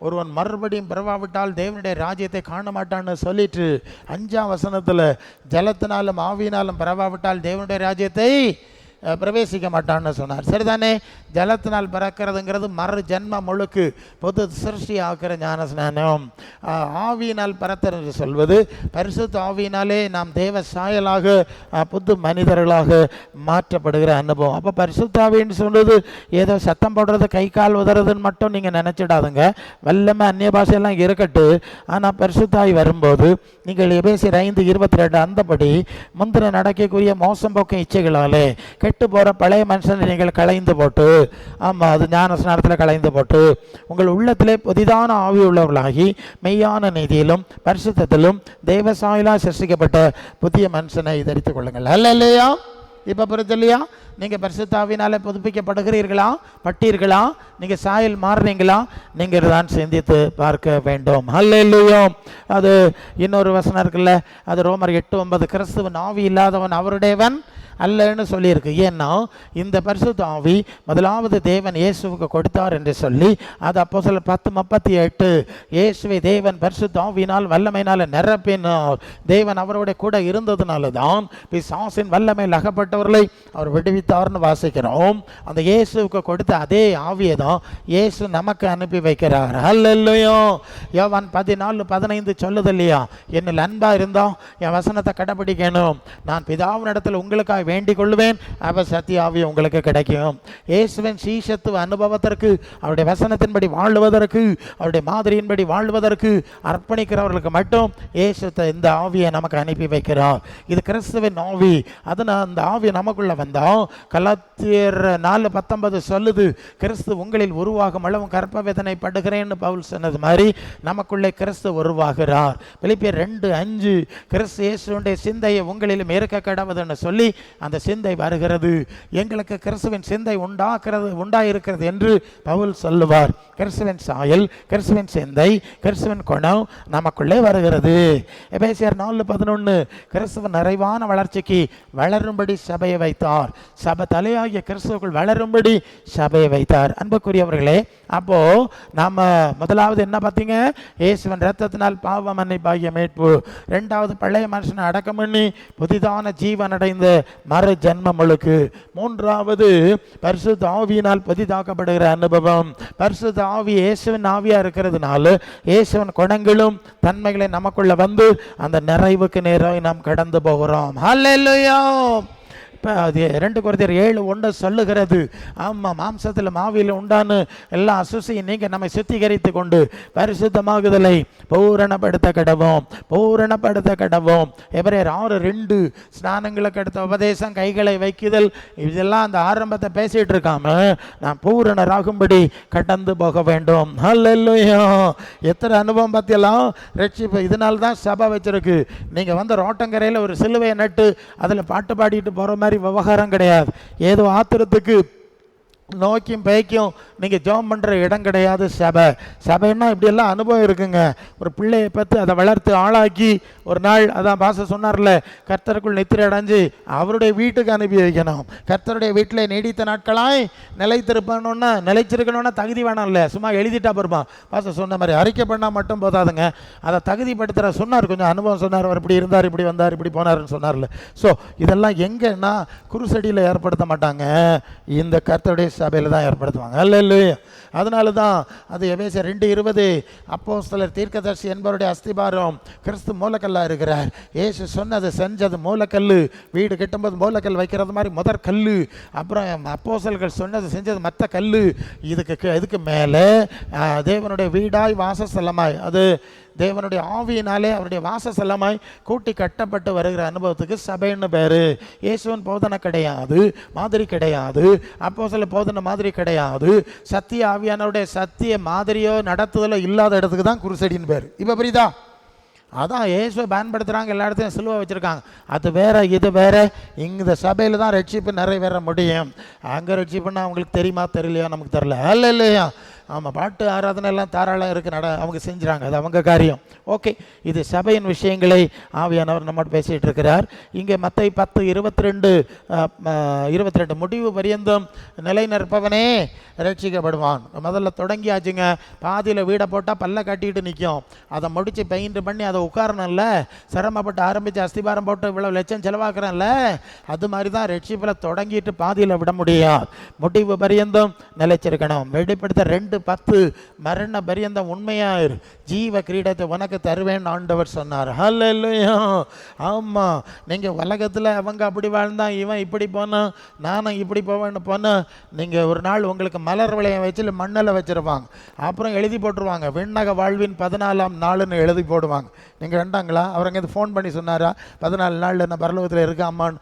ஒருவன் மறுபடியும் பிறவாவிட்டால் தேவனுடைய ராஜ்யத்தை காண மாட்டான்னு சொல்லிட்டு 5ஆம் வசனத்தில் ஜலத்தினாலும் ஆவியினாலும் பிறவாவிட்டால் தேவனுடைய ராஜ்யத்தை பிரவேசிக்க மாட்டான்னு சொன்னார். சரிதானே? ஜலத்தினால் பிறக்கிறதுங்கிறது மறு ஜென்ம முழுக்கு பொது சிருஷ்டி ஆக்கிற ஞான ஸ்நானம். ஆவியினால் பிறத்தர் என்று சொல்வது பரிசுத்த ஆவியினாலே நாம் தேவ சாயலாக புது மனிதர்களாக மாற்றப்படுகிற அனுபவம். அப்போ பரிசுத்த ஆவின்னு சொல்வது ஏதோ சத்தம் போடுறது, கை கால் உதறதுன்னு மட்டும் நீங்கள் நினச்சிடாதுங்க. வல்லமை அந்நிய பாஷையெல்லாம் இருக்கட்டு. ஆனால் பரிசுத்தாய் வரும்போது நீங்கள் எபேசியர் 5:22 அந்தபடி முந்திர நடக்கக்கூடிய மோசம் போக்கும் இச்சைகளாலே கெட்டு போகிற பழைய மனுஷனை நீங்கள் களைந்து போட்டு, ஆமாம் அது ஞான ஸ்நானத்தில் களைந்து போட்டு உங்கள் உள்ளத்திலே புதிதான ஆவி உள்ளவர்களாகி மெய்யான நீதியிலும் பரிசுத்தத்திலும் தெய்வ சாயலாக சிருஷ்டிக்கப்பட்ட புதிய மனுஷனை தரித்துக் கொள்ளுங்கள். அல்லேலூயா. இப்போ புரியுது இல்லையா? நீங்கள் பரிசுத்தாவினால புதுப்பிக்கப்படுகிறீர்களா, பட்டீர்களா, நீங்கள் சாயல் மாறுறீங்களா? நீங்கள் தான் சிந்தித்து பார்க்க வேண்டும். அல்லேலூயா. அது இன்னொரு வசனம் இருக்குல்ல, அது ரோமர் 8:9 கிறிஸ்துவன் ஆவி இல்லாதவன் அவருடையவன் அல்லன்னு சொல்லியிருக்கு. ஏன்னா இந்த பரிசுத்த ஆவி முதலாவது தேவன் இயேசுவுக்கு கொடுத்தார் என்று சொல்லி அது அப்போஸ்தலர் 10:38 இயேசுவை தேவன் பரிசுத்த ஆவியினால் வல்லமையினால் நிரப்பினார். தேவன் அவரோட கூட இருந்ததுனால தான் பிசாசின் வல்லமையில் அகப்பட்டவர்களை அவர் விடுவித்தார்னு வாசிக்கிறோம். அந்த இயேசுவுக்கு கொடுத்த அதே ஆவியை தான் இயேசு நமக்கு அனுப்பி வைக்கிறார். அல்லேலூயா. யோவான் 14:15 சொல்லுது இல்லையா, என்னில் அன்பா இருந்தோம் என் வசனத்தை கடைபிடிக்கணும், நான் பிதாவினிடத்தில் உங்களுக்காக வேண்டிக் கொள்வேன், அப்ப சத்திய ஆவி உங்களுக்கு கிடைக்கும். இயேசுவின் சீஷத்துவ அனுபவத்திற்கு, அவருடைய வசனத்தின்படி வாழ்வதற்கு, அவருடைய மாதிரியின்படி வாழ்வதற்கு அர்ப்பணிக்கிறவர்களுக்கு மட்டும் இயேசு இந்த ஆவியை நமக்கு அனுப்பி வைக்கிறார். இது கிறிஸ்துவின் ஆவி. அதனால் அந்த ஆவி நமக்குள்ள வந்தால் கலாத்தியர் 4:19 சொல்லுது, கிறிஸ்து உங்களில் உருவாகும் அளவும் கற்ப வேதனை படுகிறேன்னு பவுல் சொன்னது மாதிரி நமக்குள்ளே கிறிஸ்து உருவாகிறார். பிலிப்பியர் 2:5 கிறிஸ்து இயேசுடைய சிந்தையை உங்களிலும் இருக்க கடவுதுன்னு சொல்லி அந்த சிந்தை வருகிறது. எங்களுக்கு கிறிஸ்துவின் சிந்தை உண்டாயிருக்கிறது என்று பவுல் சொல்லுவார். கிறிஸ்துவின் சாயல், கிறிஸ்துவின் சிந்தை, கிறிஸ்துவின் குணம் நமக்குள்ளே வருகிறது. எபேசியர் 4:11 கிறிஸ்துவின் நிறைவான வளர்ச்சிக்கு வளரும்படி சபையை வைத்தார். சபை தலையாகிய கிறிஸ்துவுக்குள் வளரும்படி சபையை வைத்தார். அன்புக்குரியவர்களே, அப்போ நாம முதலாவது என்ன பார்த்தீங்க? இயேசுவின் இரத்தத்தினால் பாவ மன்னிப்பாகிய மீட்பு. இரண்டாவது பழைய மனுஷனை அடக்கம் பண்ணி புதிதான ஜீவன் அடைந்த மறு ஜென்மங்களுக்கு. மூன்றாவது பரிசுத்த ஆவியினால் புதிதாக்கப்படுகிற அனுபவம். பரிசுத்த ஆவி இயேசுவின் ஆவியா இருக்கிறதுனால இயேசுவின் குணங்களும் தன்மைகளை நமக்குள்ள வந்து அந்த நிறைவுக்கு நேராக நாம் கடந்து போகிறோம். ஹல்லேலூயா. இப்போ அது 2 கொரிந்தியர் 7:1 சொல்லுகிறது. ஆமாம், மாம்சத்தில் மாவியில் உண்டான எல்லா அசுசியும் நீங்கள் நம்மை சுத்திகரித்து கொண்டு பரிசுத்தமாகுதலை பூரணப்படுத்த கடவோம். எபிரேயர் 6:2 ஸ்நானங்களுக்கு அடுத்த உபதேசம், கைகளை வைக்குதல், இதெல்லாம் அந்த ஆரம்பத்தை பேசிட்டு இருக்காம நான் பூரணராகும்படி கடந்து போக வேண்டும். ஹல்லேலூயா. எத்தனை அனுபவம் பற்றியெல்லாம் ரட்சிப்பு. இதனால தான் சபை வச்சிருக்கு. நீங்கள் வந்து ரோட்டங்கரையில் ஒரு சிலுவையை நட்டு அதில் பாட்டு பாடிட்டு போகிற மாதிரி விவகாரம் கிடையாது. ஏதோ ஆத்திரத்துக்கு நோக்கியும் பேய்க்கும் நீங்கள் ஜெபம் பண்ணுற இடம் கிடையாது சபைன்னா இப்படியெல்லாம் அனுபவம் இருக்குங்க. ஒரு பிள்ளையை பற்றி அதை வளர்த்து ஆளாக்கி ஒரு நாள், அதான் பாச சொன்னார்ல, கர்த்தருக்குள் நித்திரை அடைஞ்சு அவருடைய வீட்டுக்கு அனுப்பி வைக்கணும். கர்த்தருடைய வீட்டில் நீடித்த நாட்களாய் நிலைச்சிருக்கணும்னா தகுதி வேணாம் இல்லை, சும்மா எழுதிட்டா போருமா. பாச சொன்ன மாதிரி அறிக்கை பண்ணால் மட்டும் போதாதுங்க, அதை தகுதிப்படுத்துகிற சொன்னார். கொஞ்சம் அனுபவம் சொன்னார். அவர் இப்படி இருந்தார், இப்படி வந்தார், இப்படி போனார்னு சொன்னார்ல. ஸோ இதெல்லாம் எங்கன்னா குருசடியில் ஏற்படுத்த மாட்டாங்க, இந்த கர்த்தருடைய சபையில் தான் ஏற்படுத்துவாங்க. அல்லேலூயா. அதனால தான் அது எபேசியர் 2:20 அப்போஸ்தலர் தீர்க்கதரிசி என்பவருடைய அஸ்திபாரம் கிறிஸ்து மூலக்கல்லா இருக்கிறார். இயேசு சொன்னது செஞ்சது மூலக்கல். வீடு கட்டும்போது மூலக்கல் வைக்கிறது மாதிரி முதற் கல். அப்புறம் அப்போஸ்தலர்கள் சொன்னது செஞ்சது மற்ற கல். இதுக்கு மேலே தேவனுடைய வீடாய் வாசஸ்தலமாய், அது தேவனுடைய ஆவியினாலே அவருடைய வாசஸ்தலமாய் கூட்டி கட்டப்பட்டு வருகிற அனுபவத்துக்கு சபைன்னு பேரு. இயேசுவின் போதனை கிடையாது, மாதிரி கிடையாது, அப்போஸ்தலர் போதனை மாதிரி கிடையாது. சத்திய ஆவியானவருடைய சத்திய மாதிரியோ நடத்துதலோ இல்லாத இடத்துக்கு தான் குருசடின்னு பேர். இப்போ புரியுதா? அதான் இயேசுவை பயன்படுத்துகிறாங்க, எல்லா இடத்தையும் சிலுவை வச்சுருக்காங்க. அது வேற, இது வேற. இந்த சபையில் தான் ரட்சிப்பு நிறைவேற முடியும். அங்கே ரட்சிப்புன்னா அவங்களுக்கு தெரியுமா தெரியலையா நமக்கு தெரியல. இல்லையா? ஆமாம், பாட்டு ஆராதனை எல்லாம் தாராளம் இருக்குது, அவங்க செஞ்சுறாங்க, அது அவங்க காரியம். ஓகே, இது சபையின் விஷயங்களை ஆவியானவர் நம்மோடு பேசிகிட்டு இருக்கிறார். இங்கே மத்தேயு 10:22 முடிவு பரியந்தம் நிலை நிற்பவனே ரட்சிக்கப்படுவான். முதல்ல தொடங்கியாச்சுங்க, பாதியில் வீடை போட்டால் பல்ல கட்டிட்டு நிற்கும். அதை முடித்து பெயிண்ட் பண்ணி அதை உட்காரணும்ல, சிரமப்பட்டு ஆரம்பித்து அஸ்திபாரம் போட்டு இவ்வளோ லட்சம் செலவாக்குறேன்ல, அது மாதிரி தான் ரட்சிப்பில் தொடங்கிட்டு பாதியில் விட முடியாது. முடிவு பரியந்தம் நிலைச்சிருக்கணும். வெளிப்படுத்த 2:10 மரண பரியந்தம் உண்மையாயிரு, ஜீவ கிரீடத்தை உனக்கு தருவேன் ஆண்டவர் சொன்னார். ஹல்லேலூயா. ஆமாம், நீங்கள் உலகத்தில் அவங்க அப்படி வாழ்ந்தான், இவன் இப்படி போனான், நானும் இப்படி போவேன்னு போனால், நீங்கள் ஒரு நாள் உங்களுக்கு மலர் விளையம் வச்சு மண்ணில் வச்சுருவாங்க. அப்புறம் எழுதி போட்டுருவாங்க, விண்ணக வாழ்வின் 14ஆம் நாள்னு எழுதி போடுவாங்க. நீங்கள் வேண்டாங்களா? அவர் அங்கே ஃபோன் பண்ணி சொன்னாரா 14 நாள் என்ன பரலோகத்தில் இருக்காமான்னு?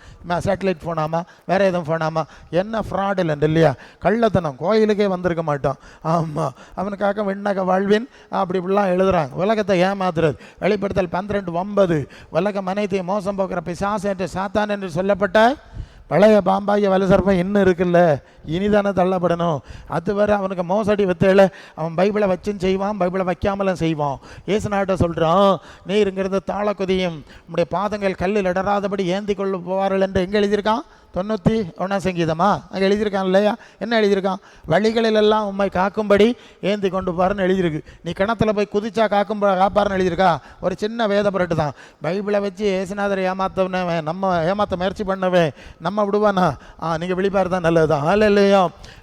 சேட்டலைட் ஃபோனாமா, வேறு எதுவும் ஃபோனாமா? என்ன ஃப்ராட் இல்லைன்னு இல்லையா? கள்ளத்தனம், கோயிலுக்கே வந்திருக்க மாட்டோம். ஆமாம், அவனுக்காக விண்ணக வாழ்வின் அப்படி இப்படிலாம் எழுதுறாங்க. உலகத்தை ஏமாத்துறது. வெளிப்படுத்தல் 12:9 உலகம் அனைத்தையும் மோசம் போக்குற பிசாசு என்று சாத்தான் என்று சொல்லப்பட்ட பழைய பாம்பாகிய வலுசர்ப்பம் இன்னும் இருக்குல்ல, இனிதானே தள்ளப்படணும். அது வரை அவனுக்கு மோசடி வித்தையில் அவன் பைபிளை வச்சும் செய்வான், பைபிளை வைக்காமலும் செய்வான். ஏசுநாட்ட சொல்கிறான், நீருங்கிறது தாழ குதியும், நம்முடைய பாதங்கள் கல்லில் இடராதபடி ஏந்தி கொள்ள போவார்கள் என்று எங்கே எழுதியிருக்கான்? 91 சங்கீதமா அங்கே எழுதியிருக்கான் இல்லையா? என்ன எழுதியிருக்கான்? வழிகளிலெல்லாம் உண்மை காக்கும்படி ஏந்தி கொண்டு போறன்னு எழுதியிருக்கு. நீ கிணத்துல போய் குதிச்சா காப்பாருன்னு எழுதியிருக்கா? ஒரு சின்ன வேத புரட்டு தான். பைபிளை வச்சு ஏசுநாதரை ஏமாத்தவனவன், நம்ம ஏமாத்த முயற்சி பண்ணவே நம்ம விடுவானா? நீங்கள் வெளிப்பாரு தான் நல்லது தான். இல்லையா?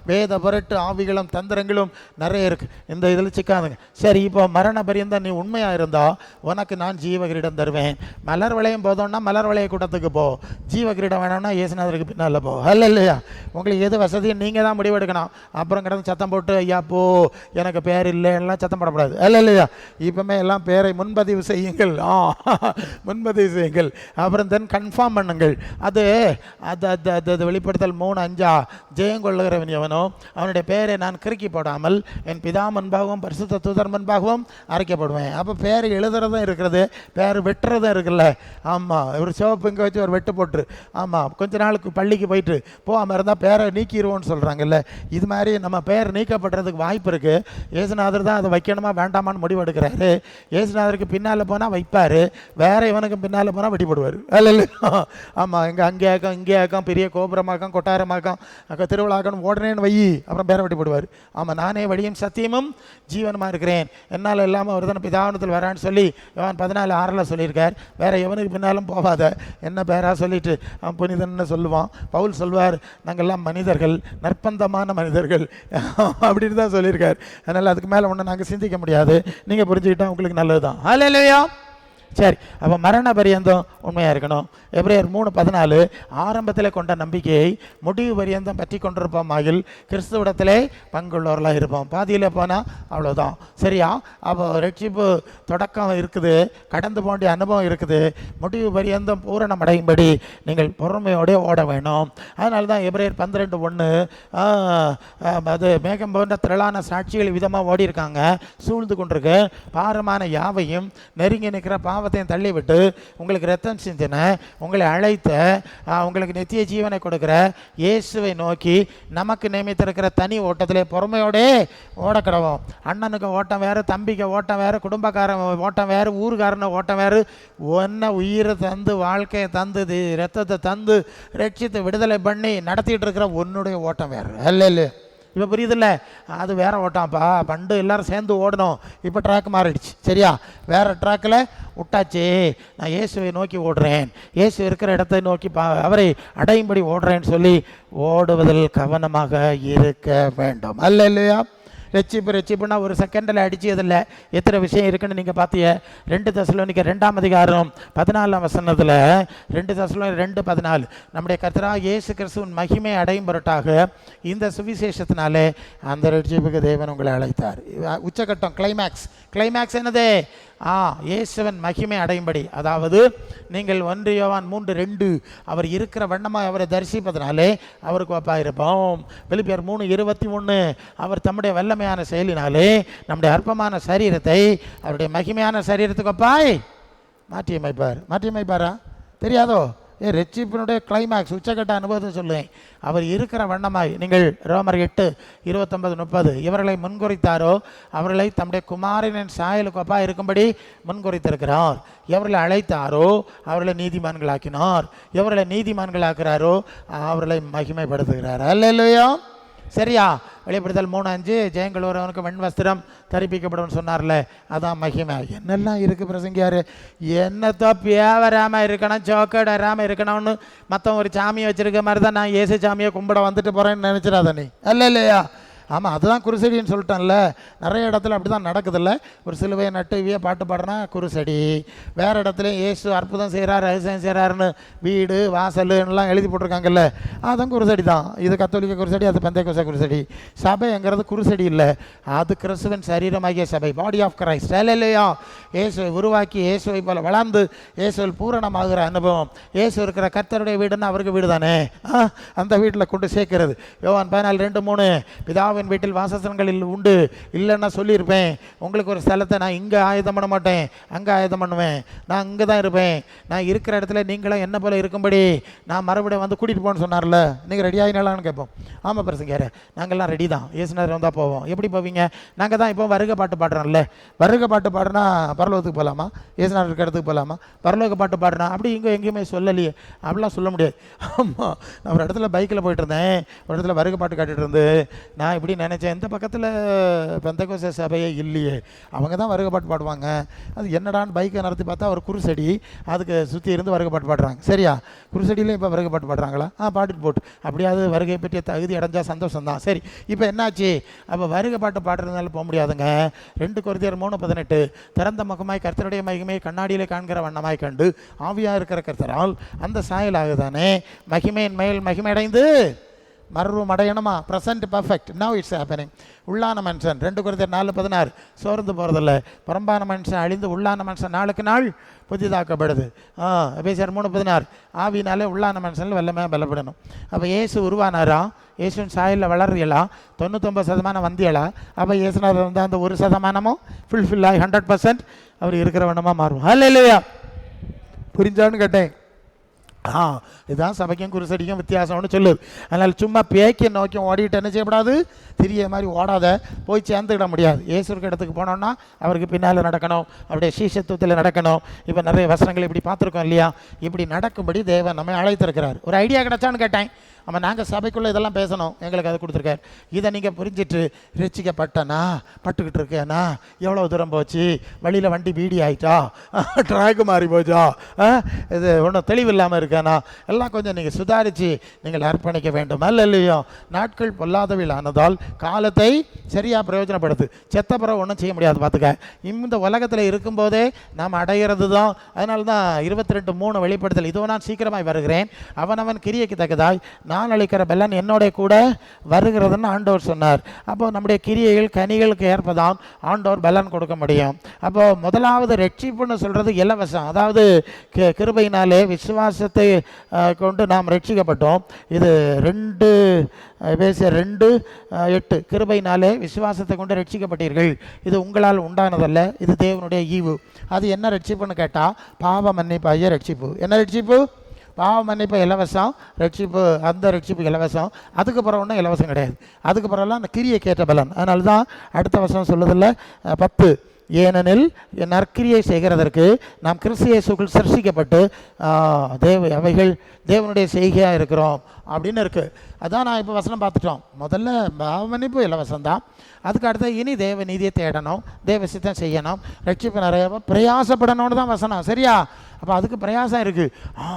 வேத புரட்டு ஆவிகளும் தந்திரங்களும் நிறைய இருக்குது, இந்த இதில் சிக்காதுங்க. சரி, இப்போ மரண பரியந்தம் நீ உண்மையாக இருந்தா உனக்கு நான் ஜீவகிரீடம் தருவேன். மலர் வளையம் போதோன்னா மலர் வளைய கூட்டத்துக்கு போ, ஜீவகிரீடம் வேணும்னா ஏசுநாதருக்கு பின்னால் போ. இல்லையா? உங்களுக்கு எது வசதியும் நீங்கள் தான் முடிவெடுக்கணும். அப்புறம் கிடந்து சத்தம் போட்டு ஐயா போ எனக்கு பேர் இல்லைன்னா சத்தம் போடக்கூடாது. இல்லையா? இப்போமே எல்லாம் பேரை முன்பதிவு செய்யுங்கள், முன்பதிவு செய்யுங்கள், அப்புறம் தென் கன்ஃபார்ம் பண்ணுங்கள். அது அது அது அது அது வெளிப்படுத்தல் 3:5 ஜெயங்கொள்ளுகிறவன் எவனோ அவனுடைய பேரை நான் கிறுக்கி போடாமல் என் பிதா முன்பாகவும் பரிசுத்த தூதர் முன்பாகவும் அரைக்கப்படுவேன். அப்போ பேர் எழுதுறதும் இருக்கிறது, பேர் வெட்டுறதும் இருக்குல்ல. ஆமாம், ஒரு சிவப்பு இங்கே வச்சு ஒரு வெட்டு போட்டு, ஆமாம், கொஞ்ச நாளுக்கு பள்ளிக்கு போயிட்டு போகாமல் இருந்தால் பேரை நீக்கிடுவோன்னு சொல்கிறாங்கல்ல. இது மாதிரி நம்ம பேர் நீக்கப்படுறதுக்கு வாய்ப்பு இருக்குது. ஏசுநாதர் தான் அதை வைக்கணுமா வேண்டாமான்னு முடிவு எடுக்கிறாரு. ஏசுநாதருக்கு பின்னால் போனால் வைப்பார், வேற இவனுக்கு பின்னால் போனால் வெட்டிப்படுவார். இல்லை? ஆமாம், அங்கே ஆக்கம் இங்கே ஆக்கம், பெரிய கோபுரமாக்கம் கொட்டாரமாக்கம் அங்கே திருவிழாக்கணும் உடனேன்னு வை, அப்புறம் பேரை வெட்டிப்படுவார். ஆமாம், நானே வழியும் சத்தியமும் ஜீவனமாக இருக்கிறேன், என்னால் இல்லாமல் ஒரு தினம் பிதாவனத்தில் வரான்னு சொல்லி யோவான் 14:6 சொல்லியிருக்கார். வேற எவனுக்கு பின்னாலும் போகாத, என்ன பேரா சொல்லிட்டு அவன் புனிதன்னு சொல்லுவான். சொல்லுவான். பவுல் சொல்வார், நாங்கள்லாம் மனிதர்கள், நற்பந்தமான மனிதர்கள் அப்படின்னு தான் சொல்லியிருக்கார். அதனால் அதுக்கு மேலே ஒன்று நாங்கள் சிந்திக்க முடியாது. நீங்கள் புரிஞ்சுக்கிட்டால் உங்களுக்கு நல்லது தான். ஹல்லேலூயா. சரி, அப்போ மரண பரியந்தம் உண்மையாக இருக்கணும். எபிரேயர் 3:14 ஆரம்பத்தில் கொண்ட நம்பிக்கையை முடிவு பரியந்தம் பற்றி கொண்டிருப்போம் ஆகில் கிறிஸ்துவிடத்திலே பங்குள்ளவர்களாக இருப்போம். பாதியில் போனால் அவ்வளோதான். சரியா? அப்போ ரட்சிப்பு தொடக்கம் இருக்குது, கடந்து போண்டிய அனுபவம் இருக்குது, முடிவு பரியந்தம் பூரணம் அடையும்படி நீங்கள் பொறுமையோடு ஓட வேணும். அதனால தான் எபிரேயர் 12:1 அது மேகம் போன்ற திரளான சாட்சிகள் விதமாக ஓடி இருக்காங்க, சூழ்ந்து கொண்டிருக்கு, பாரமான யாவையும் நெருங்கி நிற்கிற பாவத்தையும் தள்ளிவிட்டு உங்களுக்கு ரத்தம் சிந்தின, உங்களை அழைத்த, உங்களுக்கு நித்திய ஜீவனை கொடுக்கிற இயேசுவை நோக்கி நமக்கு நியமித்திருக்கிற தனி ஓட்டத்திலே பொறுமையோடே ஓட கிடவோம். அண்ணனுக்கு ஓட்டம் வேறு, தம்பிக்கு ஓட்டம் வேறு, குடும்பக்காரன் ஓட்டம் வேறு, ஊருக்காரன ஓட்டம் வேறு. ஒன்றை உயிரை தந்து, வாழ்க்கையை தந்து, ரத்தத்தை தந்து, ரட்சித்து விடுதலை பண்ணி நடத்திட்டு இருக்கிற உன்னுடைய ஓட்டம் வேறு. இல்லை இப்போ புரியுதில்ல? அது வேறு ஓட்டம்ப்பா. பண்டு எல்லோரும் சேர்ந்து ஓடணும், இப்போ ட்ராக் மாறிடுச்சு. சரியா? வேறு ட்ராக்கில் விட்டாச்சு. நான் இயேசுவை நோக்கி ஓடுறேன், இயேசு இருக்கிற இடத்தை நோக்கி அவரை அடையும்படி ஓடுறேன்னு சொல்லி ஓடுவதில் கவனமாக இருக்க வேண்டும். அல்ல இல்லையா? ரட்சிப்புனா ஒரு செகண்டில் அடிச்சதில்லை. எத்தனை விஷயம் இருக்குன்னு நீங்கள் பார்த்தீங்க. 2 தெசலோனிக்கர் 2:14 2 தெசலோனிக்கர் 2:14 நம்முடைய கர்த்தராகிய இயேசு கிறிஸ்துவின் மகிமை அடையும் பொருட்டாக இந்த சுவிசேஷத்தினாலே அந்த ரட்சிப்புக்கு தேவன் உங்களை அழைத்தார். உச்சகட்டம், கிளைமேக்ஸ் என்னது? இயேசுவன் மகிமை அடையும்படி, அதாவது நீங்கள் 1 யோவான் 3:2 அவர் இருக்கிற வண்ணமாக அவரை தரிசிப்பதனாலே அவருக்கு ஒப்பாக இருப்போம். பிலிப்பியர் 3:23 அவர் தம்முடைய வல்லமையான செயலினாலே நம்முடைய அற்பமான சரீரத்தை அவருடைய மகிமையான சரீரத்துக்கு ஒப்பாய் மாற்றியமைப்பாரா? தெரியாதோ? ரட்சிப்பினுடைய கிளைமேக்ஸ், உச்சகட்ட அனுபவத்தை சொல்லுவேன். அவர் இருக்கிற வண்ணமாய் நீங்கள் ரோமர் 8:29-30 இவர்களை முன்குறித்தாரோ அவர்களை தம்முடைய குமாரனின் சாயலுக்கு ஒப்பா இருக்கும்படி முன்குறித்திருக்கிறார். எவர்களை அழைத்தாரோ அவர்களை நீதிமான்களாக்கினார், எவர்களை நீதிமான்களாக்குறாரோ அவர்களை மகிமைப்படுத்துகிறார். அல்லேலூயா. சரியா? வெளிப்படுத்தல் 3:5 ஜெயங்கொள்வரவனுக்கு வெண் வஸ்திரம் தரிப்பிக்கப்படும் சொன்னார்ல, அதான் மகிமை. என்னெல்லாம் இருக்குது பிரசங்கியார்? என்னத்தோ பேவராமல் இருக்கணும், சோக்கடாராமல் இருக்கணும்னு மற்றவங்க ஒரு சாமியை வச்சுருக்க மாதிரி தான் நான் இயேசு சாமியை கும்பிட வந்துட்டு போகிறேன்னு நினச்சிடாத நீ. அல்ல இல்லையா? ஆமாம், அதுதான் குருசெடின்னு சொல்லிட்டேன்ல. நிறைய இடத்துல அப்படி தான் நடக்குதில்ல. ஒரு சிலுவையை நட்டு இவையே பாட்டு பாடுறா குருசெடி. வேறு இடத்துல இயேசு அற்புதம் செய்கிறார், அதிசயம் செய்கிறாருன்னு வீடு வாசல்லாம் எழுதி போட்டிருக்காங்கல்ல, அதுதான் குருசெடி தான். இது கத்தோலிக்க குருசெடி, அது பெந்தைக்கோஸ்தே குருசெடி. சபைங்கிறது குருசெடி இல்லை, அது கிறிஸ்துவின் சரீரமாகிய சபை, பாடி ஆஃப் கிரைஸ்ட். இல்லையா? இயேசுவை உருவாக்கி இயேசுவை போல வளர்ந்து இயேசுவில் பூரணமாகிற அனுபவம். இயேசு இருக்கிற கர்த்தருடைய வீடுன்னா அவருக்கு வீடு தானே, அந்த வீட்டில் கொண்டு சேர்க்கிறது. யோவான் 14:2-3 பிதா வீட்டில் வாசஸ்தலங்களில் உண்டு, இல்லைன்னா சொல்லியிருப்பேன். உங்களுக்கு ஒரு ஸ்தலத்தை நான் இங்கே ஆயுதம் பண்ண மாட்டேன், அங்கே ஆயுதம் பண்ணுவேன். நான் இங்கே தான் இருப்பேன். நான் இருக்கிற இடத்துல நீங்களும் என்ன போல இருக்கும்படி நான் மறுபடியும் வந்து கூட்டிகிட்டு போகணும்னு சொன்னார்ல. நீங்கள் ரெடி ஆகினாலான்னு கேட்போம். ஆமாம் பிரசங்கர், நாங்கள்லாம் ரெடி தான். இயேசுநாதர் வந்தால் போவோம். எப்படி போவீங்க? நாங்கள் தான் இப்போ வருகை பாட்டு பாடுறோம்ல. வருகை பாட்டு பாடுனா பரலோகத்துக்கு போகலாமா? இயேசுநாதர் இருக்கிற இடத்துக்கு போகலாமா? பரலோக பாட்டு பாடுனா அப்படி இங்கே எங்கேயுமே சொல்லலையே. அப்படிலாம் சொல்ல முடியாது. ஆமாம், நான் ஒரு இடத்துல பைக்கில் போயிட்டு இருந்தேன், ஒரு இடத்துல வருகை பாட்டு காட்டிகிட்டு இருந்து நான் இப்படி நினச்சேன், இந்த பக்கத்தில் பெந்தகோஸ்தே சபையே இல்லையே, அவங்க தான் வருகை பாட்டு பாடுவாங்க. அது என்னடான்னு பைக்கை நடத்தி பார்த்தா ஒரு குருசெடி, அதுக்கு சுற்றி இருந்து வருகை பாட்டு பாடுறாங்க. சரியா? குருசெடியிலையும் இப்போ வருகை பாட்டு பாடுறாங்களா? பாட்டுட்டு போட்டு அப்படியாவது வருகை பற்றிய தகுதி அடைஞ்சால் சந்தோஷம் தான். சரி, இப்போ என்னாச்சு? அப்போ வருகை பாட்டு பாடுறதுனால போக முடியாதுங்க. 2 கொரிந்தியர் 3:18 திறந்த முகமாய் கர்த்தருடைய மகிமையை கண்ணாடியிலே காண்கிற வண்ணமாய் கண்டு ஆவியாக இருக்கிற கர்த்தரால் அந்த சாயலாகுதானே மகிமையின் மேல் மகிமை அடைந்து மறுரூபம் அடையணுமா? Present perfect, now it's happening. உள்ளான மனுஷன் 2 கொரிந்தியர் 4:16 சோர்ந்து போகிறதில்ல. புறம்பான மனுஷன் அழிந்து உள்ளான மனுஷன் நாளுக்கு நாள் புதிதாக்கப்படுது. எபேசியர் 3:16 ஆவினாலே உள்ளான மனுஷன் வெள்ளமே பலப்படணும். அப்போ இயேசு உருவானாரா? இயேசுவின் சாயலில் வளர்றீங்களா? 99% வந்தியலா? அப்போ இயேசுநாதர் வந்து அந்த 1% ஃபுல்ஃபில் ஆகி 100% அவர் இருக்கிற வண்ணமாக மாறும். அல்லேலூயா. புரிஞ்சான்னு கேட்டேன். இதுதான் சபைக்கும் குருசடிக்கும் வித்தியாசம்னு சொல்லுது. அதனால் சும்மா பேக்கை நோக்கி ஓடிட்டு என்ன செய்யக்கூடாது? திரிய மாதிரி ஓடாத, போய் சேர்ந்துக்கிட முடியாது. இயேசுக்கு இடத்துக்கு போனோம்னா அவருக்கு பின்னால் நடக்கணும், அவருடைய சீஷத்துவத்தில் நடக்கணும். இப்போ நிறைய வசனங்கள் இப்படி பார்த்துருக்கோம் இல்லையா? இப்படி நடக்கும்படி தேவன் நம்மை அழைத்திருக்கிறார். ஒரு ஐடியா கிடைச்சான்னு கேட்டேன். ஆமாம், நாங்கள் சபைக்குள்ளே இதெல்லாம் பேசணும், எங்களுக்கு அதை கொடுத்துருக்காரு. இதை நீங்கள் புரிஞ்சிட்டு ரசிக்கப்பட்டனா, பட்டுக்கிட்டு இருக்கேனா, எவ்வளோ தூரம் போச்சு, வழியில் வண்டி பீடி ஆகிட்டா, ட்ராக்கு மாறி போச்சா, இது ஒன்றும் தெளிவு இல்லாமல் இருக்க, இருக்கேனா எல்லாம் கொஞ்சம் நீங்கள் சுதாரித்து நீங்கள் அர்ப்பணிக்க வேண்டும். அல்லையோ, நாட்கள் பொல்லாதவில் ஆனதால் காலத்தை சரியாக பிரயோஜனப்படுத்து. செத்த பிறகு ஒன்றும் செய்ய முடியாது. பார்த்துக்க, இந்த உலகத்தில் இருக்கும்போதே நாம் அடைகிறது தான். அதனால தான் 22:3 வெளிப்படுத்தல், இதோ நான் சீக்கிரமாய் வருகிறேன், அவனவன் கிரியைக்கு தக்கதாய் நான் அளிக்கிற பலன் என்னோட கூட வருகிறதுன்னு ஆண்டவர் சொன்னார். அப்போ நம்முடைய கிரியைகள் கனிகளுக்கு ஏற்பதான் ஆண்டவர் பலன் கொடுக்க முடியும். அப்போ முதலாவது ரட்சிப்புன்னு சொல்கிறது இலவசம். அதாவது கிருபையினாலே விசுவாசத்தை கொண்டு நாம் ரட்சிக்கப்பட்டோம். இது 2:8 கிருபையினாலே விசுவாசத்தை கொண்டு ரட்சிக்கப்பட்டீர்கள், இது உங்களால் உண்டானதல்ல, இது தேவனுடைய ஈவு. அது என்ன ரட்சிப்புன்னு கேட்டால் பாவ மன்னிப்பாகிய ரட்சிப்பு. என்ன ரட்சிப்பு? பாவ மன்னிப்பு இலவசம், ரட்சிப்பு அந்த ரட்சிப்பு இலவசம். அதுக்கு பிறகு ஒன்றும் இலவசம் கிடையாது. அதுக்கு பிறகுலாம் அந்த கிரியை கேட்ட பலன். அதனால தான் அடுத்த வசனம் சொல்லுதில்ல 10, ஏனெனில் நற்கிரியை செய்கிறதற்கு நாம் கிறிஸ்து இயேசுக்குள் சிருஷ்டிக்கப்பட்டு அவைகள் தேவனுடைய செய்கையாக இருக்கிறோம் அப்படின்னு இருக்குது. அதான் நான் இப்போ வசனம் பார்த்துட்டோம். முதல்ல பாவ மன்னிப்பு இலவசம் தான். அதுக்கு அடுத்து இனி தேவ நீதியை தேடணும், தேவ சித்தம் செய்யணும், ரட்சிப்பு நிறைய பிரயாசப்படணும்னு தான் வசனம். சரியா? அப்போ அதுக்கு பிரயாசம் இருக்குது.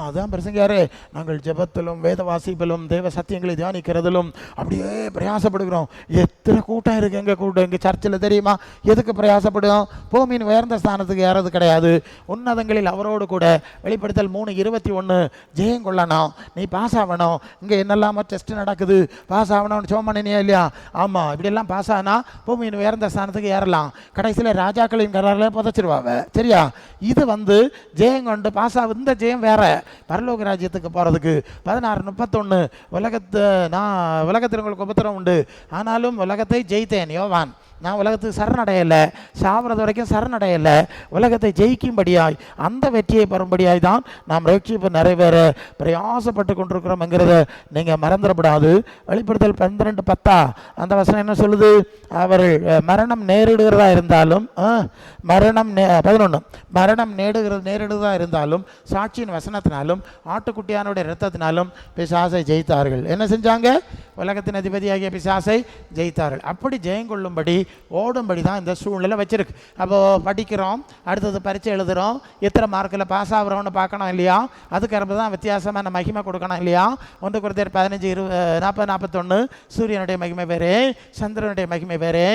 அதான் பிரசங்கியாரு, நாங்கள் ஜெபத்திலும் வேத வாசிப்பிலும் தேவ சத்தியங்களை தியானிக்கிறதிலும் அப்படியே பிரயாசப்படுகிறோம். எத்தனை கூட்டம் இருக்குது எங்கள் கூட்டம், எங்கள் சர்ச்சில் தெரியுமா? எதுக்கு பிரயாசப்படும்? பூமியின் உயர்ந்த ஸ்தானத்துக்கு ஏறது கிடையாது, உன்னதங்களில் அவரோடு கூட. வெளிப்படுத்தல் 3:21 ஜெயம் கொள்ளணும், நீ பாஸ் ஆகணும். இங்கே என்னெல்லாமோ டெஸ்ட் நடக்குது, பாஸ் ஆகணும்னு சோமனியா இல்லையா? ஆமாம், இப்படியெல்லாம் பாஸ் ஆனால் பூமியின் உயர்ந்த ஸ்தானத்துக்கு ஏறலாம். கடைசியில் ராஜாக்களின் கராரில் புதைச்சிருவாங்க. சரியா? இது ஜெயம் கொண்டு பாஸ் ஆகுது. இந்த ஜெயம் வேற, பரலோக ராஜ்யத்துக்கு போகிறதுக்கு. 16:31 உலகத்தில் உங்களுக்கு உபத்திரம் உண்டு, ஆனாலும் உலகத்தை ஜெயித்தேன். யோவான், நான் உலகத்துக்கு சரணடையலை, சாவறது வரைக்கும் சரணடையலை, உலகத்தை ஜெயிக்கும்படியாய் அந்த வெற்றியை பெறும்படியாய் தான் நாம் ரட்சிப்பு நிறைவேற பிரயாசப்பட்டு கொண்டிருக்கிறோம்ங்கிறத நீங்கள் மறந்துடக்கூடாது. வெளிப்படுத்தல் 12:10 அந்த வசனம் என்ன சொல்லுது? அவர்கள் மரணம் நேரிடுகிறதா இருந்தாலும் 11 மரணம் நேரிடுகிறதா இருந்தாலும் சாட்சியின் வசனத்தினாலும் ஆட்டுக்குட்டியானுடைய இரத்தத்தினாலும் பிசாசை ஜெயித்தார்கள். என்ன செஞ்சாங்க? உலகத்தின் அதிபதியாகிய பிசாசை ஜெயித்தார்கள். அப்படி ஜெயங்கொள்ளும்படி ஓடும்படி தான் இந்த சூழ்நிலை வச்சிருக்கு. அப்போது படிக்கிறோம், அடுத்தது பரீட்சை எழுதுகிறோம், எத்தனை மார்க்கில் பாஸ் ஆகிறோம்னு பார்க்கணும் இல்லையா? அதுக்கு தான் வித்தியாசமான மகிமை கொடுக்கணும் இல்லையா? 1 Corinthians 15:40-41 சூரியனுடைய மகிமை வேறு, சந்திரனுடைய மகிமை வேறு,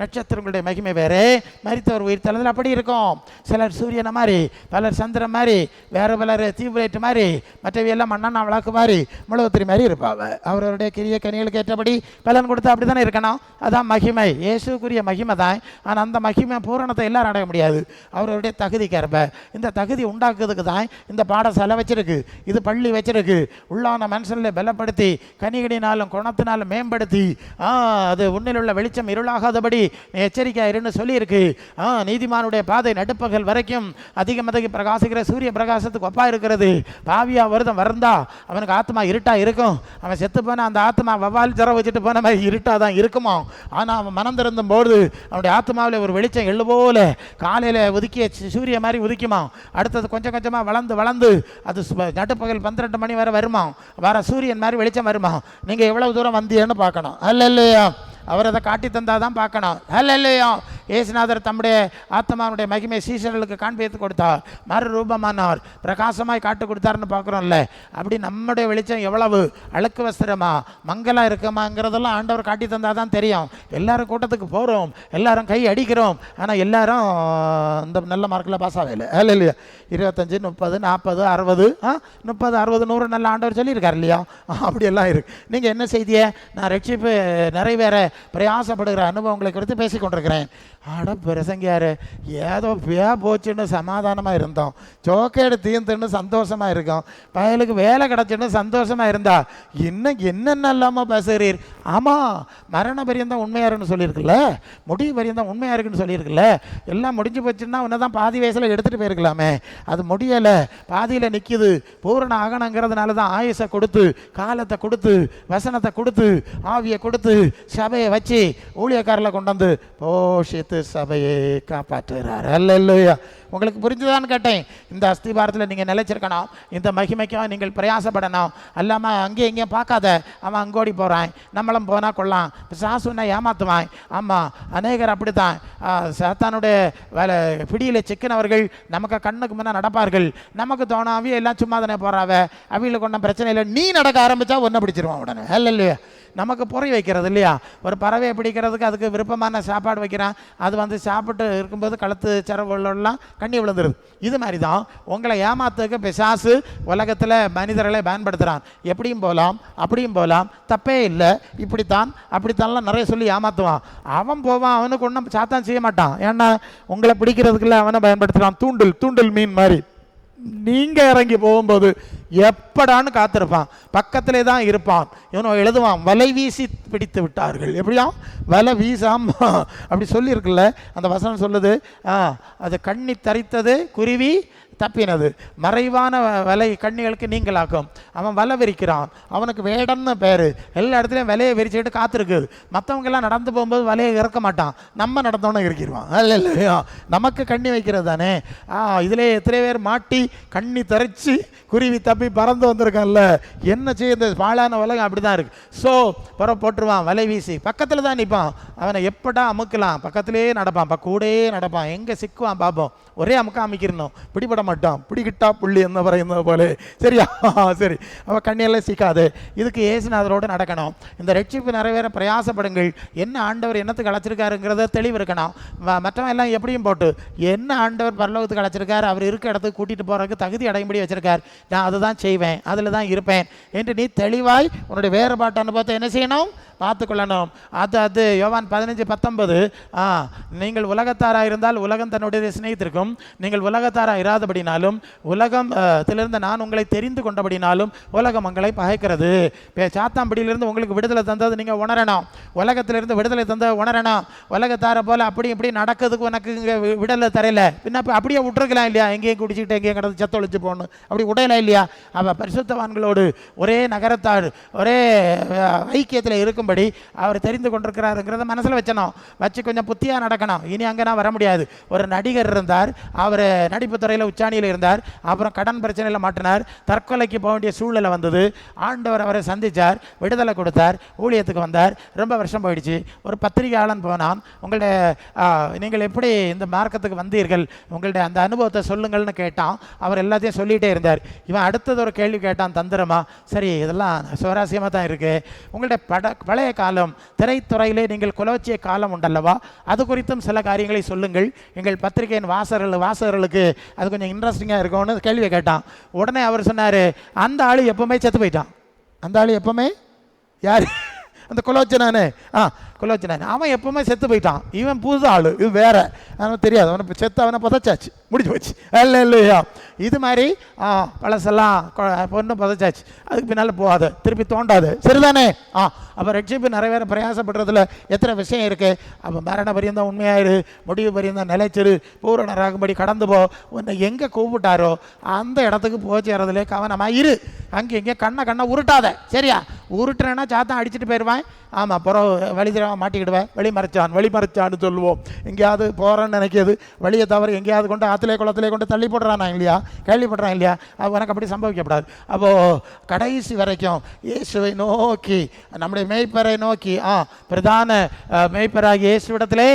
நட்சத்திரங்களுடைய மகிமை வேறு, மரித்தவர் உயிர் தளத்தில் அப்படி இருக்கும். சிலர் சூரியனை மாதிரி, பலர் சந்திரன் மாதிரி, வேறு பலர் தீவிரேட்டு மாதிரி, மற்றவையெல்லாம் மண்ணெண்ணா விளக்கு மாதிரி, முழுவத்திரி மாதிரி இருப்பாங்க. அவருடைய கிரிய கனிகளுக்கு ஏற்றபடி பலன் கொடுத்தா அப்படி தானே இருக்கணும். அதான் மகிமை, இயேசுக்குரிய மகிமை தான். ஆனால் அந்த மகிமை பூரணத்தை எல்லாரும் அடைய முடியாது, அவருடைய தகுதிக்கு ஏற்ப. இந்த தகுதி உண்டாக்குறதுக்கு தான் இந்த பாடசாலை வச்சிருக்கு, இது பள்ளி வச்சிருக்கு. உள்ளான மனுஷனில் பலப்படுத்தி கனிகடினாலும் குணத்தினாலும் மேம்படுத்தி அது உன்னில் உள்ள வெளிச்சம் இருளாகாதபடி எச்சரிக்கையாயிருன்னு சொல்லியிருக்கு. நீதிமானுடைய பாதை நடுப்பகல் வரைக்கும் அதிகம் பிரகாசிக்கிற சூரிய பிரகாசத்துக்கு ஒப்பா இருக்கிறது. பாவியா வருந்தா அவனுக்கு ஆத்மா இருட்டா இருக்கும். அவன் செத்து போன அந்த ஆத்மா வவ்வால் ஜரம் வச்சுட்டு போன மாதிரி இருட்டா தான் இருக்குமா. ஆனால் அவன் மனம் திறந்தும் போது அவனுடைய ஆத்மாவில் ஒரு வெளிச்சம் எள்ளு போல காலையில் உதிக்கிய சூரிய மாதிரி உதிக்குமா. அடுத்தது கொஞ்சம் கொஞ்சமாக வளர்ந்து அது நடுப்பகல் 12 மணி வரை வருமா, வர சூரியன் மாதிரி வெளிச்சம் வருமா. நீங்கள் எவ்வளவு தூரம் வந்தீன்னு பார்க்கணும். அல்ல இல்லையா? அவர் அதை காட்டி தந்தால் தான் பார்க்கணும். அல்ல இல்லையா? இயேசுநாதர் தம்முடைய ஆத்மாவுடைய மகிமை சீசர்களுக்கு காண்பித்து கொடுத்தார், மறுரூபமானார், பிரகாசமாய் காட்டு கொடுத்தாருன்னு பார்க்குறோம்ல. அப்படி நம்முடைய வெளிச்சம் எவ்வளவு அழுக்கு வஸ்திரமா மங்கலா இருக்குமாங்கிறதெல்லாம் ஆண்டவர் காட்டி தந்தால் தான் தெரியும். எல்லாரும் கூட்டத்துக்கு போகிறோம், எல்லாரும் கை அடிக்கிறோம், ஆனால் எல்லாரும் இந்த நல்ல மார்க்கில் பாஸ் ஆகலை. அல்ல இல்லையா? 25, 30, 40, 60 30, 60, 100 நல்ல ஆண்டவர் சொல்லியிருக்கார் இல்லையா? அப்படியெல்லாம் இருக்கு. நீங்கள் என்ன செய்தியை? நான் ரட்சிப்பு நிறைவேற பிரயாசப்படுகிற அனுபவங்களை குறித்து பேசி கொண்டிருக்கிறேன். ஆட பிரசங்கியாரு ஏதோ போச்சுன்னு சமாதானமாக இருந்தோம், சோக்கேடு தீர்ந்துன்னு சந்தோஷமாக இருக்கோம், பயலுக்கு வேலை கிடச்சுன்னு சந்தோஷமாக இருந்தா இன்னும் என்னென்ன இல்லாமல் பேசுகிறீர். ஆமாம், மரண பரியந்தான் உண்மையாருன்னு சொல்லியிருக்குல்ல, முடிவு பரியந்தான் உண்மையாக இருக்குன்னு சொல்லியிருக்குல்ல. எல்லாம் முடிஞ்சு போச்சுன்னா உன்னை தான் பாதி வயசில் எடுத்துகிட்டு போயிருக்கலாமே, அது முடியலை, பாதியில் நிற்கிது. பூரண ஆகணுங்கிறதுனால தான் ஆயுசை கொடுத்து, காலத்தை கொடுத்து, வசனத்தை கொடுத்து, ஆவியை கொடுத்து, சபையை வச்சு ஊழியக்காரில் கொண்டு வந்து போஷித்து சபையை காப்பாற்றுகிறார். அல்லேலூயா. உங்களுக்கு புரிஞ்சுதான்னு கேட்டேன். இந்த அஸ்திபாரத்தில் நீங்கள் நிலைச்சிருக்கணும், இந்த மகிமைக்கும் நீங்கள் பிரயாசப்படணும். அல்லாமல் அங்கேயும் இங்கேயும் பார்க்காத, அவன் அங்கோடி போகிறான், நம்மளும் போனால் கொள்ளலாம், பிசாசுன்னா ஏமாற்றுவான். ஆமாம், அநேகர் அப்படி தான் சாத்தானுடைய வேலை பிடியில் சிக்கினவர்கள் நமக்கு கண்ணுக்கு முன்னே நடப்பார்கள். நமக்கு தோணும் அவிய எல்லாம் சும்மா தானே போகிறாவ, அவியில் கொண்ட பிரச்சனை இல்லை, நீ நடக்க ஆரம்பித்தா ஒன்றை பிடிச்சிருவான் உடனே. இல்லையா, நமக்கு பொறி வைக்கிறது இல்லையா, ஒரு பறவையை பிடிக்கிறதுக்கு அதுக்கு விருப்பமான சாப்பாடு வைக்கிறான், அது வந்து சாப்பிட்டு இருக்கும்போது கழுத்து சிறவுலாம் கண்ணி விழுந்துருது. இது மாதிரி தான் உங்களை ஏமாத்துக்கு பிசாசு உலகத்தில் மனிதர்களை பயன்படுத்துகிறான். எப்படியும் போகலாம், அப்படியும் போகலாம், தப்பே இல்லை, இப்படித்தான் அப்படித்தான்லாம் நிறைய சொல்லி ஏமாற்றுவான். அவன் போவான், அவனுக்கு ஒன்றும் சாத்தான் செய்ய மாட்டான். ஏன்னா உங்களை பிடிக்கிறதுக்குள்ள அவனை பயன்படுத்துகிறான். தூண்டில் மீன் மாதிரி நீங்கள் இறங்கி போகும்போது எப்படான்னு காத்திருப்பான், பக்கத்திலே தான் இருப்பான். இவனோ எழுதுவான், வலை வீசி பிடித்து விட்டார்கள். எப்படியா வலை வீசாம அப்படி சொல்லியிருக்குல்ல, அந்த வசனம் சொல்லுது, அது கண்ணி தரித்தது குருவி தப்பினது, மறைவான வலை கண்ணிகளுக்கு நீங்களாக்கும். அவன் வலை விரிக்கிறான், அவனுக்கு வேடன்னு பேர். எல்லா இடத்துலையும் விலையை விரிச்சுக்கிட்டு காத்திருக்குது. மற்றவங்கெல்லாம் நடந்து போகும்போது வலையை இறக்க மாட்டான், நம்ம நடந்தோன்னு இறக்கிடுவான். இல்லையா, நமக்கு கண்ணி வைக்கிறது தானே. இதிலே எத்தனை பேர் மாட்டி கண்ணி தரிச்சு குருவி தப்பி பறந்து வந்திருக்கான்ல. என்ன செய்ய, இந்த பாழான உலகம் அப்படி தான் இருக்குது. ஸோ போட்டுருவான் வலை வீசி, பக்கத்தில் தான் நிற்பான். அவனை எப்படா அமுக்கலாம், பக்கத்திலே நடப்பான், கூடே நடப்பான், எங்கே சிக்குவான் பார்ப்போம். ஒரே அமுக்க அமைக்கிறணும், பிடிபட மாட்டான், பிடிக்கிட்டா புள்ளி என்ன പറയുന്നത് போல. சரியா, சரி, அவன் கண்ணியெல்லாம் சிக்காது. இதுக்கு இயேசுநாதரோடு நடக்கணும். இந்த ரட்சிப்பு நிறைவேற பிரயாசப்படுங்கள். என்ன ஆண்டவர் என்னத்துக்கு அழைச்சிருக்காருங்கிறத தெளிவு இருக்கணும். மற்றவன் எல்லாம் எப்படியும் போட்டு என்ன ஆண்டவர் பரலோகத்துக்கு அழைச்சிருக்காரு, அவர் இருக்க இடத்துக்கு கூட்டிகிட்டு போகிறதுக்கு தகுதி அடையும்படி வச்சிருக்கார். நான் அதுதான் செய்வேன், அதில் தான் இருப்பேன் என்று நீ தெளிவாய் உன்னுடைய வேறுபாட்டு அனுபவத்தை என்ன செய்யணும், பார்த்துக்கொள்ளணும். அது யோவான் 15:19, நீங்கள் உலகத்தாராக இருந்தால் உலகம் தன்னுடைய சிநேகித்திருக்கும், நீங்கள் உலகத்தாராக இராதபடினாலும் உலகத்திலிருந்து நான் உங்களை தெரிந்து கொண்டபடினாலும் உலகம் உங்களை பகைக்கிறது. சாத்தாம்பிடியிலிருந்து உங்களுக்கு விடுதலை தந்தது நீங்கள் உணரணும், உலகத்திலிருந்து விடுதலை தந்தது உணரணும். உலகத்தார போல் அப்படி இப்படி நடக்கிறதுக்கு உனக்கு இங்கே விடுதலை தரையில, பின்ன அப்படியே விட்டுருக்கலாம் இல்லையா, எங்கேயும் குடிச்சிட்டு எங்கேயும் கிடந்து செத்தொழிச்சு போகணும், அப்படி உடையலாம் இல்லையா. அவள் பரிசுத்தவான்களோடு ஒரே நகரத்தார் ஒரே ஐக்கியத்தில் இருக்கும் அவர் தெரிந்து கொண்டிருக்கிறாருங்கிறத மனசில் வச்சணும், வச்சு கொஞ்சம் புத்தியாக நடக்கணும். இனி அங்கே நான் வர முடியாது. ஒரு நடிகர் இருந்தார், அவர் நடிப்பு துறையில் உச்சாணியில் இருந்தார், அப்புறம் கடன் பிரச்சனையில் மாட்டினார், தற்கொலைக்கு போக வேண்டிய சூழ்நிலை வந்தது. ஆண்டவர் அவரை சந்தித்தார், விடுதலை கொடுத்தார், ஊழியத்துக்கு வந்தார். ரொம்ப வருஷம் போயிடுச்சு. ஒரு பத்திரிகையாளன் போனான், உங்களுடைய நீங்கள் எப்படி இந்த மார்க்கத்துக்கு வந்தீர்கள், உங்களுடைய அந்த அனுபவத்தை சொல்லுங்கள்னு கேட்டான். அவர் எல்லாத்தையும் சொல்லிகிட்டே இருந்தார். இவன் அடுத்தது ஒரு கேள்வி கேட்டான், தந்திரமா. சரி, இதெல்லாம் சுவாரஸ்யமாக தான் இருக்குது. உங்களுடைய பழைய காலம் திரைத்துறையிலே நீங்கள் குலவச்சிய காலம் உண்டல்லவா, அது குறித்தும் சில காரியங்களை சொல்லுங்கள், எங்கள் பத்திரிகையின் வாசகர்களுக்கு அது கொஞ்சம் இன்ட்ரெஸ்டிங்காக இருக்கும்னு கேள்வியை கேட்டான். உடனே அவர் சொன்னார், அந்த ஆள் எப்பவுமே செத்து போயிட்டான். அந்த ஆள் எப்பவுமே யார், அந்த குலோச்சனானே, குலோச்சனானே, அவன் எப்பவுமே செத்து போயிட்டான். இவன் புது ஆள், இது வேற, அவனுக்கு தெரியாது, அவனை செத்து அவனை புதைச்சாச்சு, முடிஞ்சு போச்சு. இல்லையா, இது மாதிரி பழசெல்லாம் பொண்ணு புதைச்சாச்சு, அதுக்கு பின்னால் போகாது, திருப்பி தோண்டாது. சரிதானே? அப்போ ரட்சிப்பு நிறைவேற பிரயாசப்படுறதுல எத்தனை விஷயம் இருக்குது. அப்போ மரண பரியந்தான் உண்மையாயிரு, முடிவு பரியந்தான் நிலைச்சிரு, பூரணராகும்படி கடந்து போ. உன்னை எங்கே கூப்பிட்டாரோ அந்த இடத்துக்கு போச்சேறதுலே கவனமாக இரு. அங்கே இங்கே கண்ணை உருட்டாத. சரியா, உருட்டுறேன்னா சாத்தான் அடிச்சுட்டு போயிடுவான். ஆமாம், பிறகு வழி தெரியாமல் மாட்டிக்கிடுவேன். வெளி மறைச்சான்னு சொல்லுவோம். எங்கேயாவது போகிறேன்னு நினைக்கிது, வழியை தவிர எங்கேயாவது கொண்டு ஆற்றுலே குளத்திலே கொண்டு தள்ளி போடுறானா இல்லையா, கேள்விப்படுறான் இல்லையா. அது உனக்கு அப்படி சம்பவிக்கப்படாது. அப்போது கடைசி வரைக்கும் இயேசுவை நோக்கி, நம்முடைய மேய்ப்பரை நோக்கி, பிரதான மேய்ப்பராகி இயேசுவிடத்திலே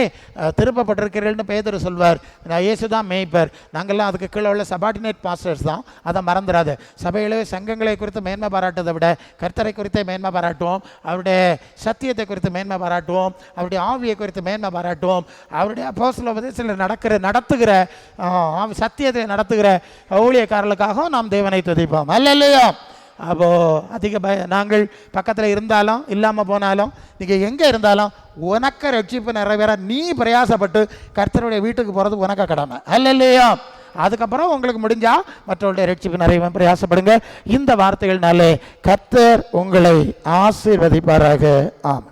திருப்பப்பட்டிருக்கிறீர்கள்னு பேதுரு சொல்வார். இயேசு தான் மேய்ப்பர், நாங்கள்லாம் அதுக்கு கீழே உள்ள சபார்டினேட் பாஸ்டர்ஸ் தான். அதை மறந்துடாது. சபையிலே சங்கங்களை குறித்து மேன்மை பாராட்டுவதை விட கர்த்தரை குறித்தே மேன்மை பாராட்டுவோம், அவருடைய சத்தியத்தை குறித்து மேன்மை பாராட்டுவோம், அவருடைய ஆவியை குறித்து மேன்மை பாராட்டுவோம், அவருடைய அப்போஸ்தல உபதேசத்தில் நடத்துகிற சத்தியத்தை நடத்துகிற ஊழியக்காரர்களுக்காகவும் நாம் தேவனை துதிப்போம். அல்லேலூயா. அப்போது அதிக நாங்கள் பக்கத்தில் இருந்தாலும் இல்லாமல் போனாலும் நீங்கள் எங்கே இருந்தாலும் உனக்கு ரட்சிப்பு நிறைவேற நீ பிரயாசப்பட்டு கர்த்தருடைய வீட்டுக்கு போகிறது உனக்கு கடமை. அல்லேலூயா. அதுக்கப்புறம் உங்களுக்கு முடிஞ்சா மற்றவருடைய ரட்சிப்பு நிறைய பிரயாசப்படுங்க. இந்த வார்த்தைகள்னாலே கர்த்தர் உங்களை ஆசீர்வதிப்பாராக. ஆமாம்.